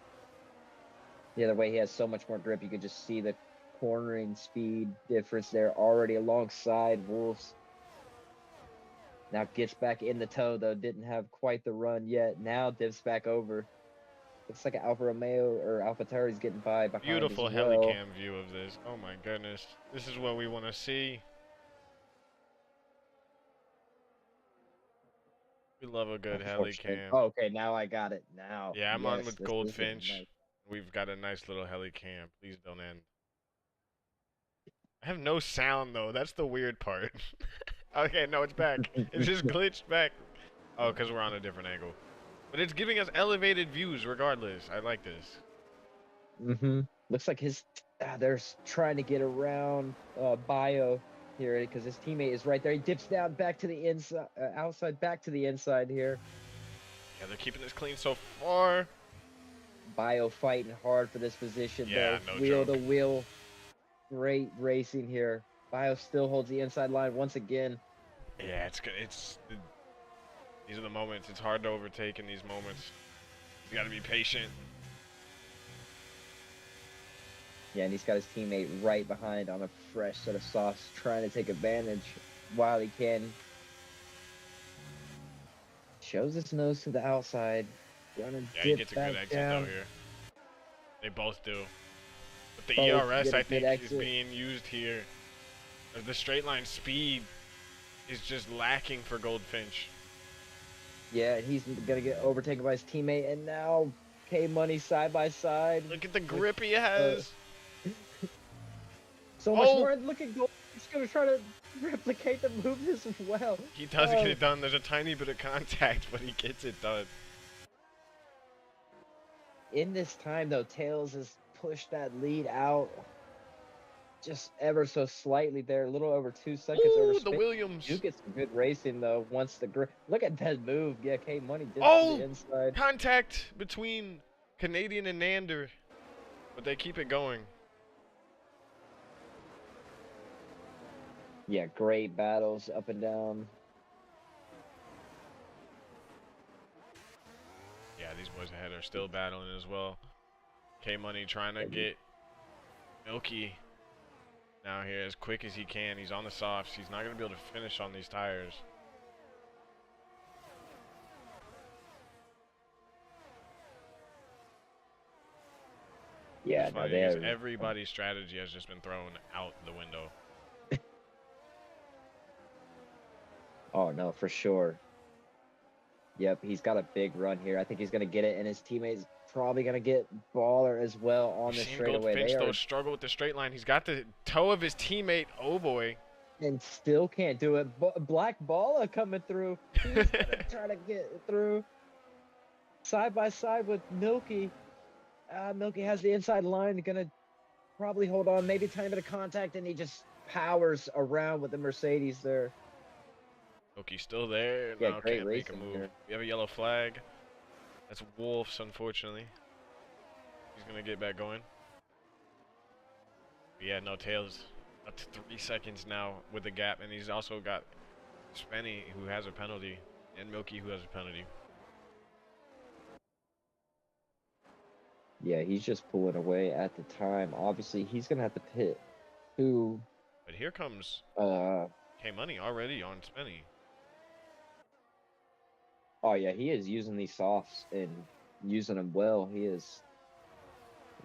the other way. He has so much more grip. You could just see the cornering speed difference there already alongside Wolves. Now gets back in the toe though. Didn't have quite the run yet. Now dips back over. Looks like Alfa Romeo or AlphaTauri's getting by behind as Beautiful well. helicam view of this. Oh my goodness. This is what we want to see. We love a good Unfortunate. helicam. Oh, okay, now I got it. Now, Yeah, I'm on yes, with this is looking Goldfinch. nice. We've got a nice little helicam. Please don't end. I have no sound though. That's the weird part. Okay, no, it's back. It just glitched back. Oh, because we're on a different angle. But it's giving us elevated views regardless. I like this. Mm-hmm. Looks like they're trying to get around Bio here because his teammate is right there. He dips down back to the inside, outside, back to the inside here. Yeah, they're keeping this clean so far. Bio fighting hard for this position Yeah, though. no Wheel joke. to wheel. Great racing here. Bio still holds the inside line once again. Yeah, it's good. These are the moments. It's hard to overtake in these moments. You got to be patient. Yeah, and he's got his teammate right behind on a fresh set of softs, trying to take advantage while he can. Shows his nose to the outside. Gonna Yeah, he dip gets a good back exit though down. here. They both do. But the Both ERS, get a I good think, is exit. being used here. The straight line speed is just lacking for Goldfinch. Yeah, he's gonna get overtaken by his teammate, and now K Money side by side Look at the with grip he uh, has. so much Oh! more. And look at Gold. He's gonna try to replicate the move as well. He does get it done. There's a tiny bit of contact, but he gets it done. In this time, though, Tails has pushed that lead out just ever so slightly there, a little over 2 seconds over Ooh, the spin. You Williams. get some good racing though. Once the grip, look at that move. Yeah, K Money dips to the Oh! inside. Contact between Canadian and Nander. But they keep it going. Yeah, great battles up and down. Yeah, these boys ahead are still battling as well. K Money trying to get Milky now here as quick as he can. He's on the softs. He's not going to be able to finish on these tires. Yeah, It's no, funny because they're. everybody's strategy has just been thrown out the window. Oh no, for sure. Yep, he's got a big run here. I think he's gonna get it, and his teammates probably gonna get Baller as well on We've the seen straightaway. They Goldfinch, though, are struggle with the straight line. He's got the toe of his teammate. Oh, boy. and still can't do it. Black Baller coming through. He's gonna try to get through side by side with Milky. Milky has the inside line, gonna probably hold on, maybe a tiny bit of contact, and he just powers around with the Mercedes there. Milky's still there. Yeah, Now great can't make a racing move. here. We have a yellow flag. That's Wolf's, unfortunately. He's going to get back going. But yeah, no, Tails up to 3 seconds now with the gap. And he's also got Spenny, who has a penalty, and Milky, who has a penalty. Yeah, he's just pulling away at the time. Obviously, he's gonna have to pit to But here comes uh K-Money already on Spenny. oh yeah, he is using these softs and using them well. He is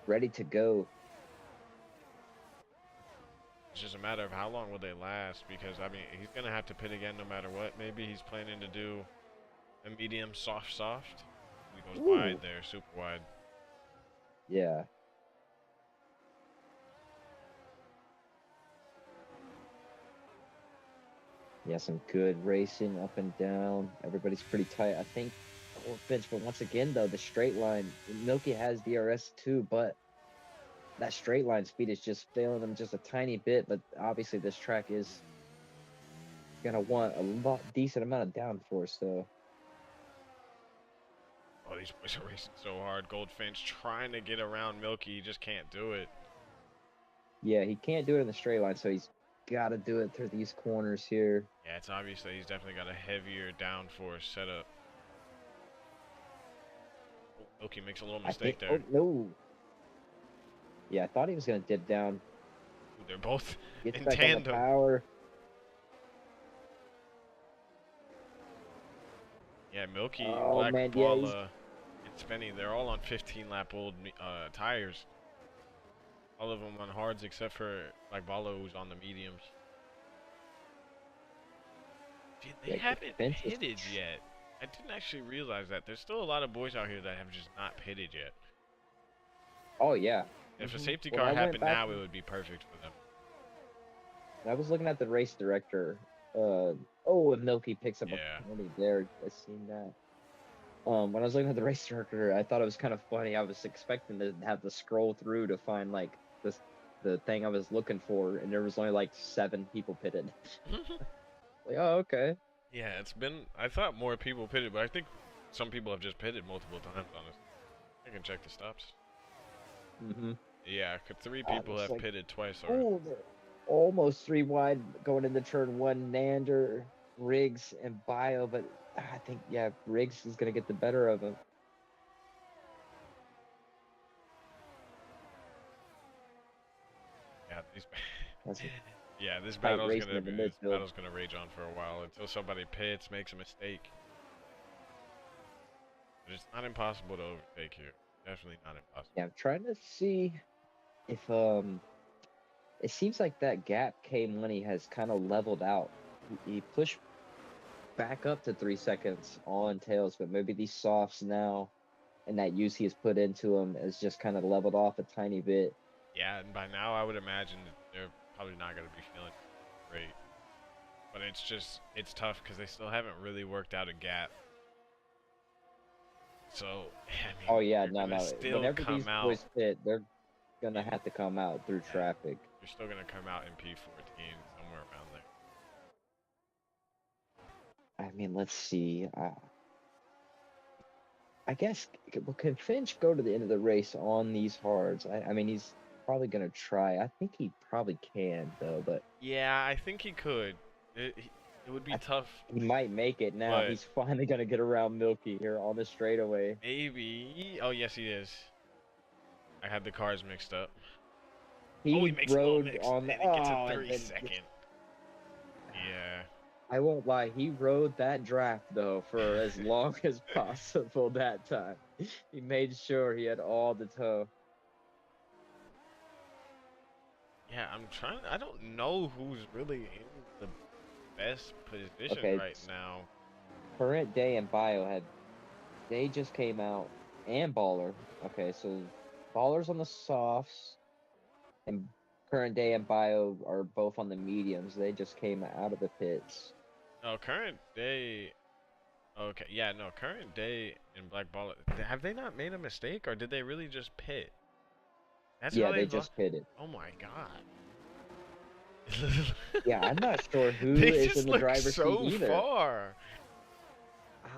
ready to go. It's just a matter of how long will they last, because, I mean, he's going to have to pit again no matter what. Maybe he's planning to do a medium soft. He goes wide there, super wide. Yeah. Yeah, some good racing up and down. Everybody's pretty tight. I think Finch, but once again though, the straight line, Milky has DRS too, but that straight line speed is just failing them just a tiny bit. But obviously this track is gonna want a decent amount of downforce though. Oh, these boys are racing so hard. Goldfinch trying to get around Milky. He just can't do it. Yeah, he can't do it in the straight line, so he's got to do it through these corners here. Yeah, it's obvious that he's definitely got a heavier downforce setup. Oh, Milky makes a little mistake there. Oh, no. Yeah, I thought he was going to dip down. Ooh, they're both Gets in back on the tandem. power. Yeah, Milky, Oh, Black man, Balla, and Spenny, they're all on 15-lap-old tires. All of them on hards except for Black Balla, who's on the mediums. Dude, they haven't pitted yet. I didn't actually realize that. There's still a lot of boys out here that have just not pitted yet. Oh, yeah. If a safety car happened now, it would be perfect for them. I was looking at the race director. Oh, and Milky picks up Yeah. a penalty there. I seen that. When I was looking at the race director, I thought it was kind of funny. I was expecting to have to scroll through to find like the thing I was looking for, and there was only like 7 people pitted. Like, oh, okay. Yeah, it's been. I thought more people pitted, but I think some people have just pitted multiple times. Honestly, I can check the stops. Yeah, 3 people have pitted twice already. Oh, they're almost 3 wide going into turn 1. Nander, Riggs, and Bio, but I think Riggs is gonna get the better of him. Yeah, this battle's gonna rage on for a while until somebody pits, makes a mistake. But it's not impossible to overtake here. Definitely not impossible. Yeah, I'm trying to see if it seems like that gap K Money has kind of leveled out. He pushed back up to 3 seconds on Tails, but maybe these softs now and that use he has put into him has just kind of leveled off a tiny bit. Yeah, and by now I would imagine that they're probably not going to be feeling great. But it's tough because they still haven't really worked out a gap. So, I mean, oh yeah, no. Whenever these boys pit, they're gonna have to come out through traffic. You're still gonna come out in P14 somewhere around there. I mean, let's see. I guess can Finch go to the end of the race on these hards? I mean, he's probably gonna try. I think he probably can though, but yeah, I think he could. It would be I, tough, he might make it now. but He's finally gonna get around Milky here on the straightaway. maybe. Oh, yes, he is. I had the cars mixed up. Oh, he He makes a little rode mix, on the and he gets a and then 3-second. Yeah. I won't lie, he rode that draft though for as long as possible that time. He made sure he had all the toe. Yeah, I'm trying. I don't know who's really in the best position Okay, right now. current day and bio had they just came out and baller. Okay, so ballers on the softs and current day and bio are both on the mediums. They just came out of the pits. No, current day. Okay, yeah, no, current day in Black Ball. Have they not made a mistake, or did they really just pit? That's how Yeah, they. they just pitted. Oh my god. Yeah, I'm not sure who They is in just the look driver's seat so either. far.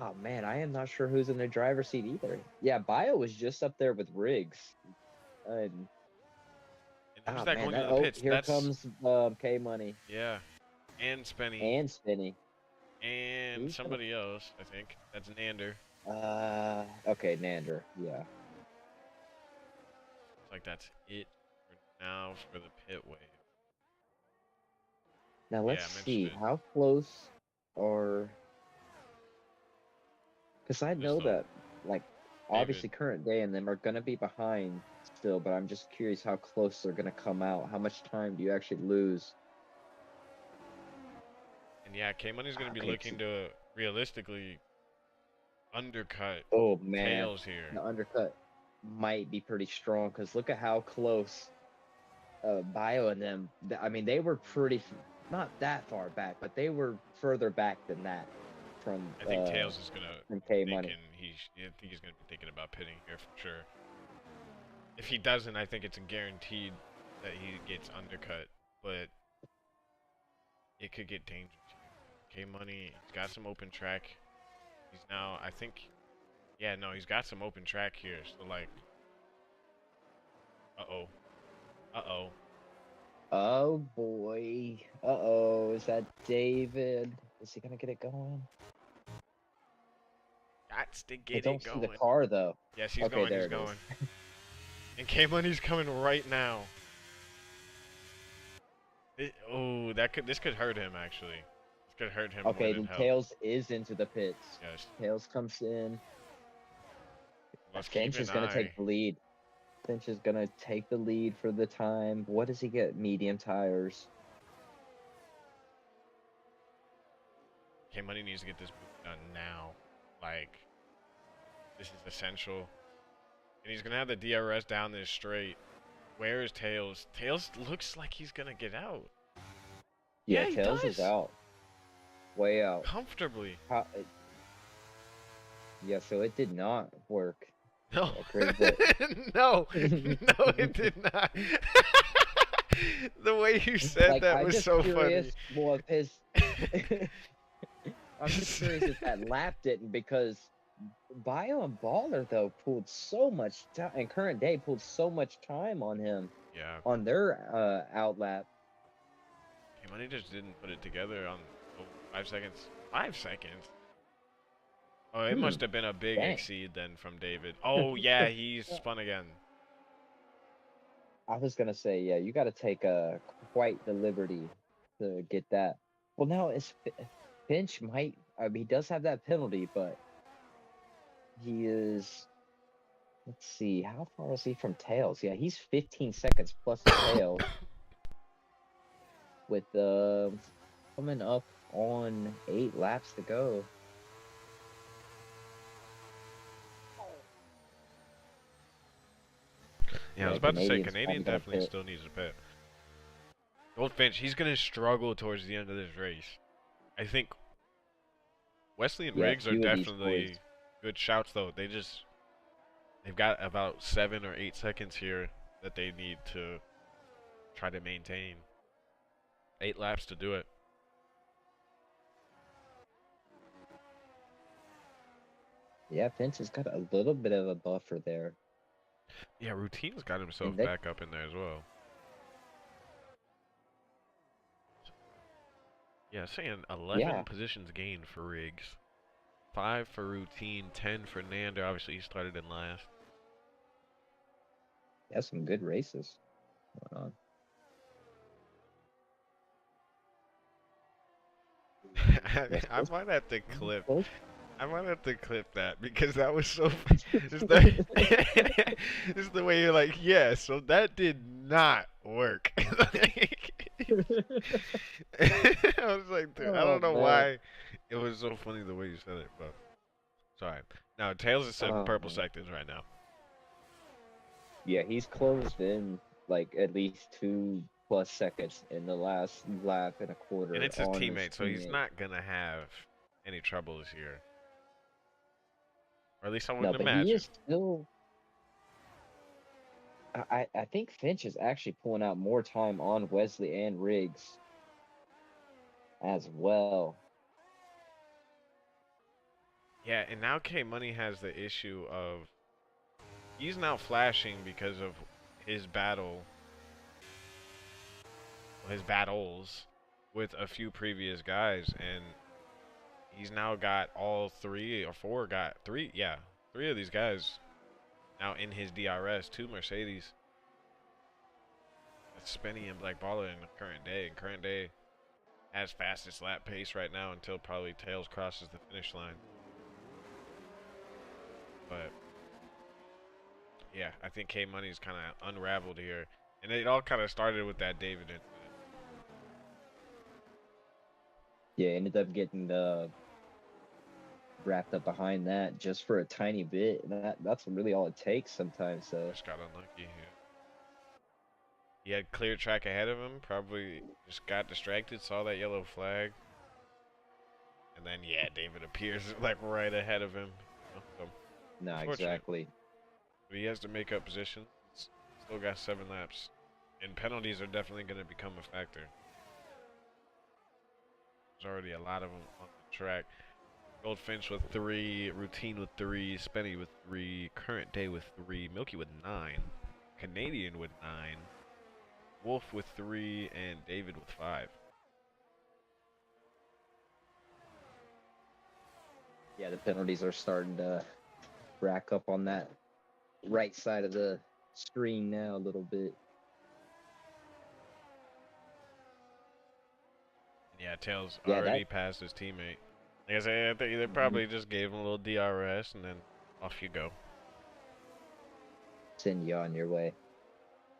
Oh man, I am not sure who's in the driver's seat either. Yeah, Bio was just up there with Riggs. And And who's oh that man, going to that the pits? here That's comes K Money yeah, and Spenny and Spinny. and Who's gonna somebody else. I think that's Nander. okay, Nander, yeah. It's like that's it for now for the pit wave. Now Yeah, let's I'm see interested. how close or because I Just know that like David. obviously current day and them are gonna be behind still, but I'm just curious how close they're gonna come out. How much time do you actually lose? And yeah, K Money's gonna be Okay, looking to realistically undercut oh man, Tails here. the undercut might be pretty strong because look at how close Bio and them. I mean, they were pretty not that far back, but they were further back than that I think Tails is gonna from be K Money. thinking I think he's gonna be thinking about pitting here for sure. If he doesn't, I think it's a guaranteed that he gets undercut, but it could get dangerous. K Money, he's got some open track. He's now, I think, yeah, no, he's got some open track here. So like, uh-oh, uh-oh. Oh boy. Uh-oh. Is that David? Is he gonna get it going? Gots to I get don't it see the going. car though. Yes, he's Okay, going, there he's it is. going. And K Money's coming right now. Oh, this could hurt him actually. This could hurt him more Okay, than then help. Tails is into the pits. Yes. Tails comes in. Let's keep Finch an is gonna eye. take the lead. Finch is gonna take the lead for the time. What does he get? Medium tires. K Money needs to get this move done now. Like, this is essential. And he's gonna have the DRS down this straight. Where is Tails? Tails looks like he's gonna get out. Yeah, He Tails is does. out. Way out. Comfortably. Yeah, so it did not work. No. Great whip. No. No, it did not. The way you said Like, that I'm was just so curious funny. more of his. I'm just curious if that lap didn't because Bio and Baller though pulled so much time, and current day pulled so much time on him Yeah. on their outlap. K Money just didn't put it together on 5 seconds. 5 seconds? Oh, it must have been a big Dang. exceed then from David. Oh, yeah, he's spun again. I was gonna say, yeah, you got to take quite the liberty to get that. Well, now it's Finch might. I mean, he does have that penalty, but he is. Let's see, how far is he from Tails? Yeah, he's 15 seconds plus Tails. With coming up on 8 laps to go. Yeah, I was about to say, Canadian's Canadian probably gonna definitely pit. still needs a pit. Gold Finch, he's going to struggle towards the end of this race. I think Wesley and Yeah, a Riggs are few of these definitely boys. good shouts, though. They've got about 7 or 8 seconds here that they need to try to maintain. 8 laps to do it. Yeah, Finch has got a little bit of a buffer there. Yeah, Routine's got himself And they, back up in there as well. Yeah, saying 11 Yeah, positions gained for Riggs. 5 for routine, 10 for Nander. Obviously, he started in last. that's some good races going on. Yes, I might have to clip. close. I might have to clip that because that was so. Just the, just the way you're like, yeah. So that did not work. I was like, dude, I Oh don't know man. why it was so funny the way you said it, but sorry. Now Tails is setting Oh purple man. sectors right now, Yeah, he's closed in like at least 2+ seconds in the last lap and a and quarter it's his on his teammate, so he's teammate. not gonna have any troubles here, or at least I No, wouldn't but he imagine. is still. I think Finch is actually pulling out more time on Wesley and Riggs as well. Yeah, and now K Money has the issue of he's now flashing because of his his battles with a few previous guys, and he's now got all three or four, got three, yeah, three of these guys now in his DRS, two Mercedes. That's Spenny and Black Baller in the current day. And current day has fastest lap pace right now until probably Tails crosses the finish line. But yeah, I think K Money's kind of unraveled here, and it all kind of started with that David incident. Yeah, ended up getting wrapped up behind that just for a tiny bit. That's really all it takes sometimes. So Just got unlucky here. He had clear track ahead of him, probably just got distracted, saw that yellow flag, and then yeah, David appears like right ahead of him. So no, unfortunate, exactly. but he has to make up position. Still got 7 laps, and penalties are definitely going to become a factor. There's already a lot of them on the track. Goldfinch with 3, Routine with 3, Spenny with 3, Current Day with 3, Milky with 9, Canadian with 9, Wolf with 3, and David with 5. Yeah, the penalties are starting to rack up on that right side of the screen now a little bit. Yeah, Tails Yeah, that already passed his teammate. Like I said, I think they probably just gave him a little DRS and then off you go. send you on your way.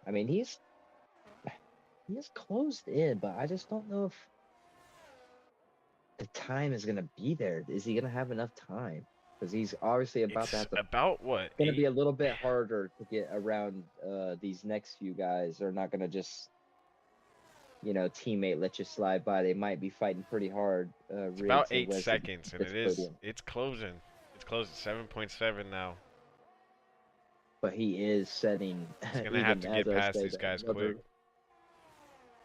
I mean, he's closed in, but I just don't know if the time is gonna be there. Is he gonna have enough time? Because he's obviously about to It's have to. about what, Going to be 8? a little bit harder to get around these next few guys. They're not going to just teammate let you slide by. They might be fighting pretty hard. It's about Riggs and 8 Wesley seconds, and this it's podium, closing. It's closing 7.7 now. but he is setting He's gonna have even to as get I past say these that guys quick. another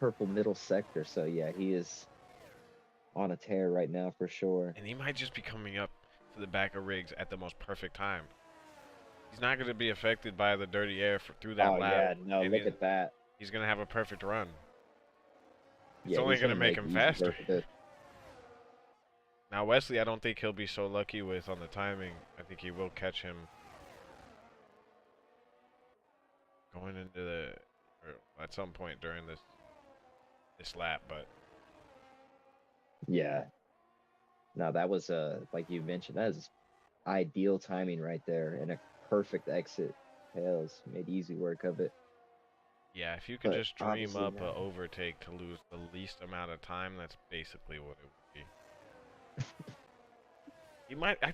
purple middle sector. So yeah, he is on a tear right now for sure. And he might just be coming up to the back of Riggs at the most perfect time. He's not gonna be affected by the dirty air through that Oh lap, yeah, no, and look at that. he's gonna have a perfect run. It's Yeah, only he's gonna gonna make make him easy faster. work of it. Now Wesley, I don't think he'll be so lucky with on the timing. I think he will catch him going into or at some point during this lap, but Yeah, no, that was like you mentioned, that is ideal timing right there and a perfect exit. Tails made easy work of it. yeah, if you could But just dream obviously up a now, overtake to lose the least amount of time, that's basically what it would be. He might. I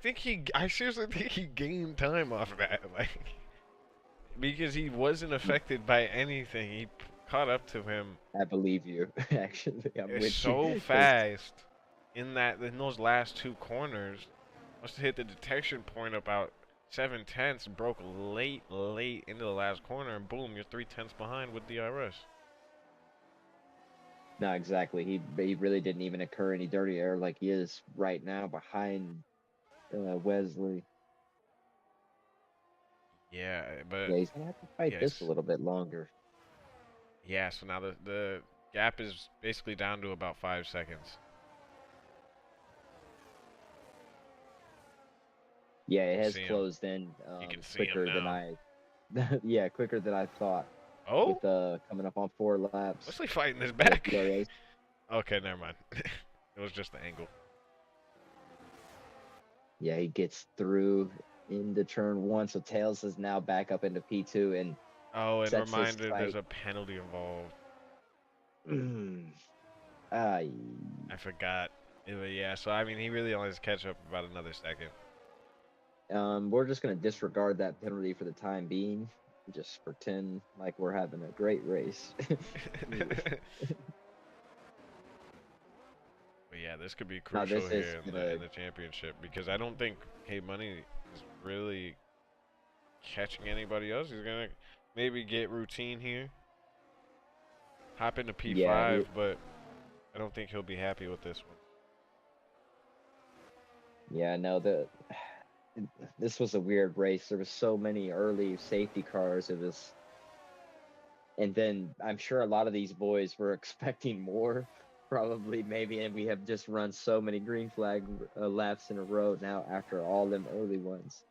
seriously think he gained time off of that, like because he wasn't affected by anything. He caught up to him I believe you. Actually, I'm with you. so 'Cause fast in those last 2 corners. Must have hit the detection point about 7/10, broke late into the last corner, and boom, you're 3/10 behind with DRS. no, exactly. He really didn't even occur any dirty air like he is right now behind Wesley. Yeah, but Yeah, he's gonna have to fight this a yes, little bit longer. yeah. So now the gap is basically down to about 5 seconds. Yeah, it You has see him. closed in You can see him quicker than now. I yeah, quicker than I thought Oh, with coming up on 4 laps Wesley fighting his with back. DRS. Okay, never mind. It was just the angle. Yeah, he gets through into turn 1, so Tails is now back up into P2 and Oh, and sets his reminder, there's sight. a penalty involved. Ay. I forgot. Yeah, so I mean, he really only has to catch up about another second. We're just gonna disregard that penalty for the time being. Just pretend like we're having a great race. But yeah, this could be Now crucial this is here in the gonna, championship because I don't think K Money is really catching anybody else. He's gonna maybe get routine here, hop into yeah, P5, but I don't think he'll be happy with this one. yeah. No, this was a weird race. There was so many early safety cars. It was, and then I'm sure a lot of these boys were expecting more, probably maybe, and we have just run so many green flag laps in a row now after all them early ones.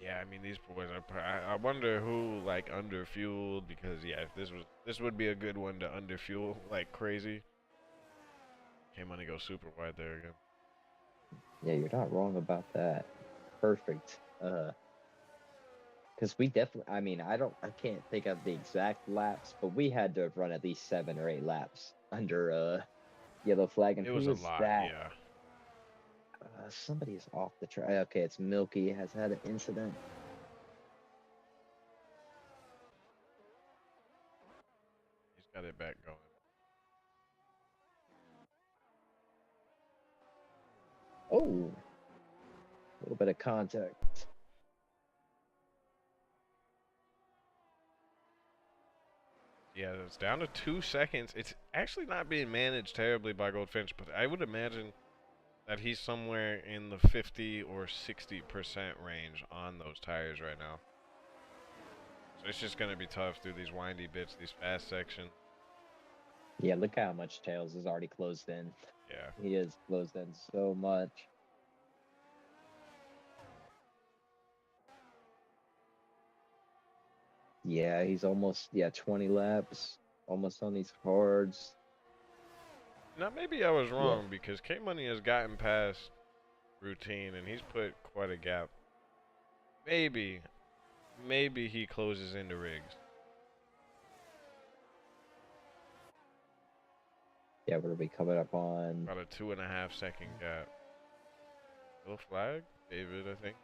Yeah, I mean these boys are. I wonder who like underfueled because yeah, if this would be a good one to underfuel like crazy. K Money go super wide there again. Yeah, you're not wrong about that. Perfect. Because we definitely, I mean, I can't think of the exact laps, but we had to have run at least 7 or 8 laps under yellow flag. And It who was a was lot, that? yeah. Somebody is off the track. Okay, it's Milky has had an incident. He's got it back going. Oh, a little bit of contact. Yeah, it's down to 2 seconds. It's actually not being managed terribly by Goldfinch, but I would imagine that he's somewhere in the 50 or 60% range on those tires right now. So it's just going to be tough through these windy bits, these fast sections. Yeah, look how much Tails is already closed in. Yeah. He is closed in so much. Yeah, he's almost 20 laps, almost on these cards. Now, maybe I was Yeah. wrong because K Money has gotten past routine and he's put quite a gap. Maybe he closes into rigs. Yeah, we're gonna be coming up on About a 2.5 second gap. Little flag? David, I think.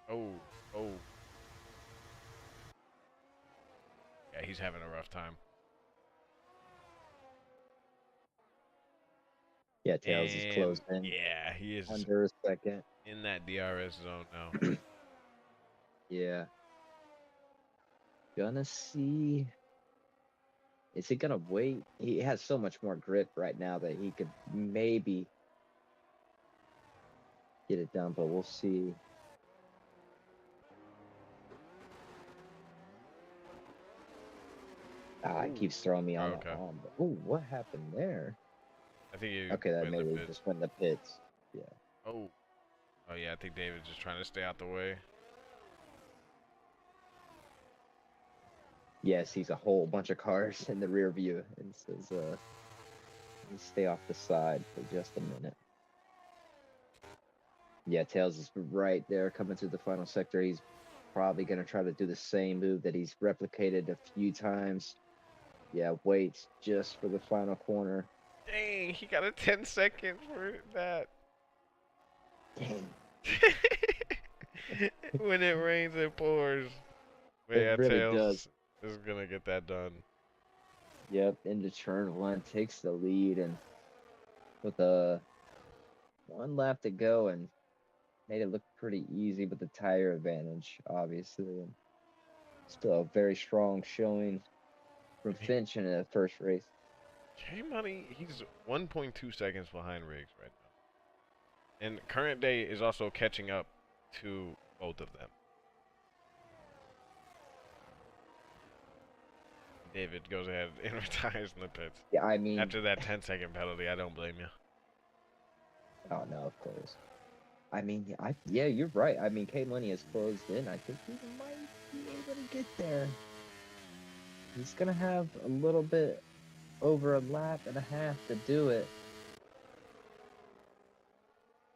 Oh, oh. Yeah, he's having a rough time. Tails is And closed in yeah, he is under a second. in that DRS zone now. Yeah. Gonna see. Is he gonna wait? He has so much more grip right now that he could maybe get it done, but we'll see. It keeps throwing me on the Okay. arm. Oh, what happened there? I think he Okay, that went in the maybe pits. just went in the pits. Yeah. Oh. Oh yeah, I think David's just trying to stay out the way. Yeah, sees a whole bunch of cars in the rear view and says, stay off the side for just a minute. Yeah, Tails is right there coming to the final sector. He's probably going to try to do the same move that he's replicated a few times. Yeah, waits just for the final corner. Dang, he got a 10 second for that. Dang. When it rains, it pours. But It yeah, really does. Tails is gonna get that done. Yep, into turn 1, takes the lead, and with one lap to go, and made it look pretty easy with the tire advantage, obviously. And still a very strong showing from Finch in the first race. K Money, he's 1.2 seconds behind Riggs right now. And current day is also catching up to both of them. David goes ahead and retires in the pits. Yeah, I mean, After that 10-second penalty, I don't blame you. Oh no, of course. I mean, yeah, you're right. I mean, K Money is closed in. I think he might be able to get there. He's gonna have a little bit over a lap and a half to do it.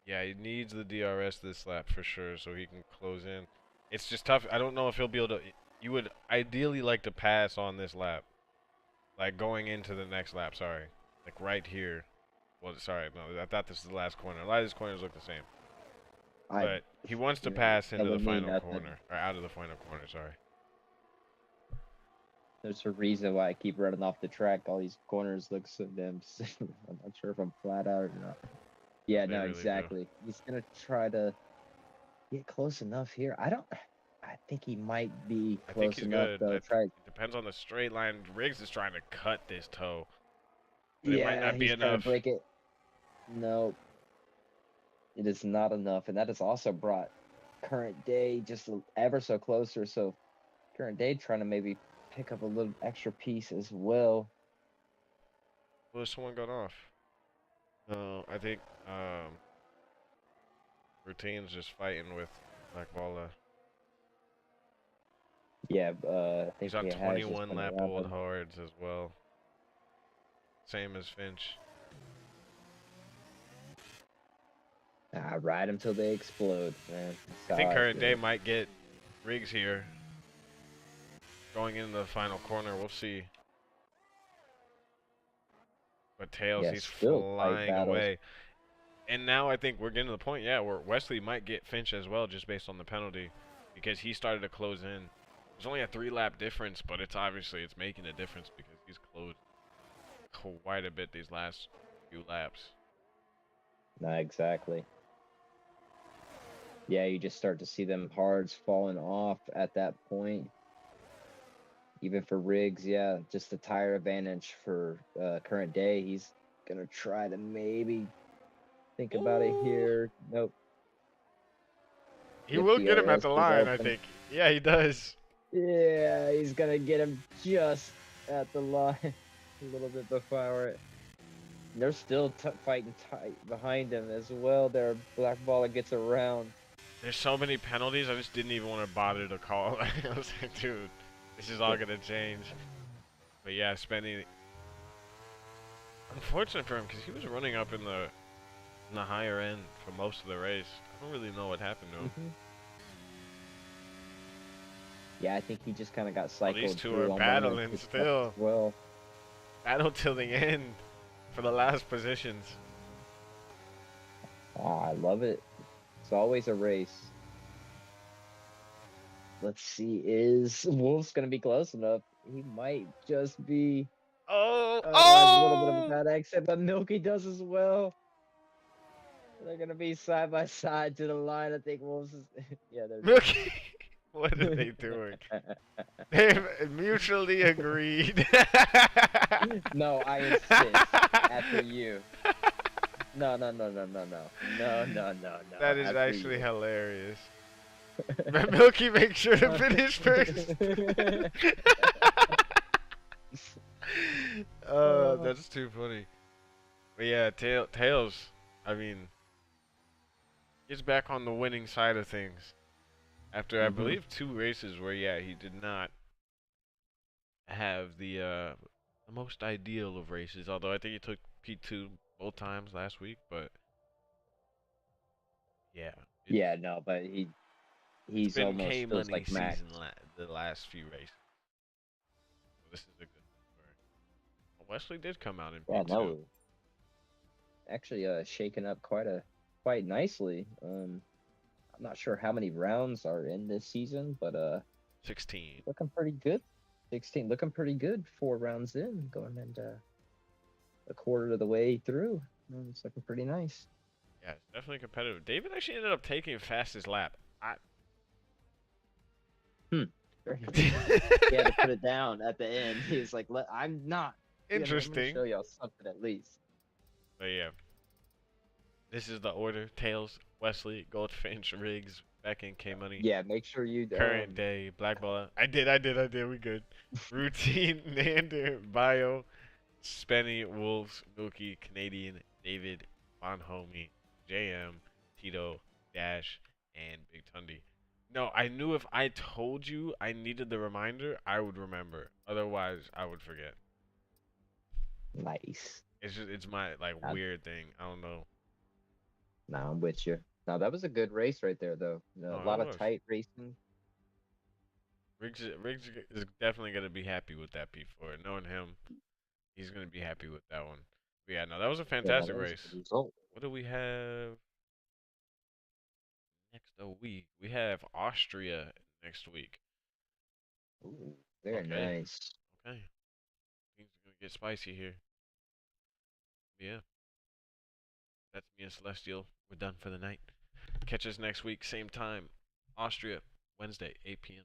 Yeah, he needs the DRS this lap for sure so he can close in. It's just tough. I don't know if he'll be able to. You would ideally like to pass on this lap. Like going into the next lap, sorry. Like right here. Well, sorry, no, I thought this was the last corner. A lot of these corners look the same. I, But he wants to you're pass into the telling me final nothing. corner. Or out of the final corner, sorry. There's a reason why I keep running off the track. All these corners look so damn similar. I'm not sure if I'm flat out or not. Yeah, They no, really do. exactly. He's gonna try to get close enough here. I think he might be I think close he's enough good. though. Try. It depends on the straight line. Riggs is trying to cut this toe. But it might Yeah, not be he's trying to enough. break it. No, it is not enough, and that has also brought current day just ever so closer. So current day trying to maybe pick up a little extra piece as well. Well, someone got off. No, I think Routine's just fighting with Black Balla. Yeah, I think He's on he has just 21 been lap around old him. hards as well. Same as Finch. Ride them till they explode, man. I That's think how I current day feel. might get Riggs here. Going into the final corner, we'll see. But Tails, Yeah, he's still tight flying battles. away. And now I think we're getting to the point, yeah, where Wesley might get Finch as well, just based on the penalty, because he started to close in. There's only a 3 lap difference, but it's obviously it's making a difference because he's closed quite a bit these last few laps. Not exactly. Yeah, you just start to see them hards falling off at that point. Even for Riggs, yeah, just the tire advantage for current day. He's gonna try to maybe think about it Ooh. here. Nope. He Yep, will get him at DRS the is line, I open. think. Yeah, he does. Yeah, he's gonna get him just at the line, a little bit before it. They're still fighting tight behind him as well. Their Black Baller gets around. There's so many penalties, I just didn't even want to bother to call. I was like, dude, this is all gonna change. But yeah, spending. Unfortunate for him because he was running up in the higher end for most of the race. I don't really know what happened to him. Hmm. Yeah, I think he just kind of got Well, these cycled two are through on one of battling his cuts as still. well. Battle till the end for the last positions. I love it. It's always a race. Let's see, is Wolf's gonna be close enough? He might just be. Oh, Oh, a little bit of a oh! bad exit, but Milky does as well. They're gonna be side by side to the line. I think Wolves is. Yeah, Milky, what are there's. they doing? They've mutually agreed. No, I insist. After you. No, no, no, no, no, no, no, no, no, no. That is After actually you. hilarious. Milky, make sure to finish first. Uh, That's too funny. But yeah, Tails, I mean, gets back on the winning side of things after I mhm. believe 2 races where yeah he did not have the most ideal of races. Although I think he took P2 both times last week, but yeah, Yeah, no, but it's he's been K almost feels Money like Max. season the last few races. So this is a good one for her. Wesley did come out in Yeah, P2. no, actually, shaking up quite nicely. I'm not sure how many rounds are in this season, but 16. looking pretty good. 16, looking pretty good. 4 rounds in, going into a quarter of the way through. It's looking pretty nice. Yeah, it's definitely competitive. David actually ended up taking fastest lap. Hmm. He had to put it down at the end. He's like, I'm not. I'm gonna Interesting. show y'all something at least. But yeah, this is the order: Tails, Wesley, Goldfinch, Riggs, Beck, and K Money. Yeah, make sure you Current day, Black Ball. I did. We good. Routine, Nander, Bio, Spenny, Wolves, Milky, Canadian, David, Bonhomie. JM, Tito, Dash, and Big Tundi. No, I knew if I told you I needed the reminder, I would remember. Otherwise, I would forget. Nice. It's my like Nah, weird thing. I don't know. nah, I'm with you. Now that was a good race right there, though. A No, it lot of was. tight racing. Riggs is definitely gonna be happy with that P4. Knowing him, he's gonna be happy with that one. But yeah, no, that was a Yeah, that fantastic was a race. good result. What do we have next? Oh, we have Austria next week. Ooh, very Okay, nice. okay, things are gonna get spicy here. Yeah, that's me and Celestial. We're done for the night. Catch us next week, same time. Austria, Wednesday, 8 p.m.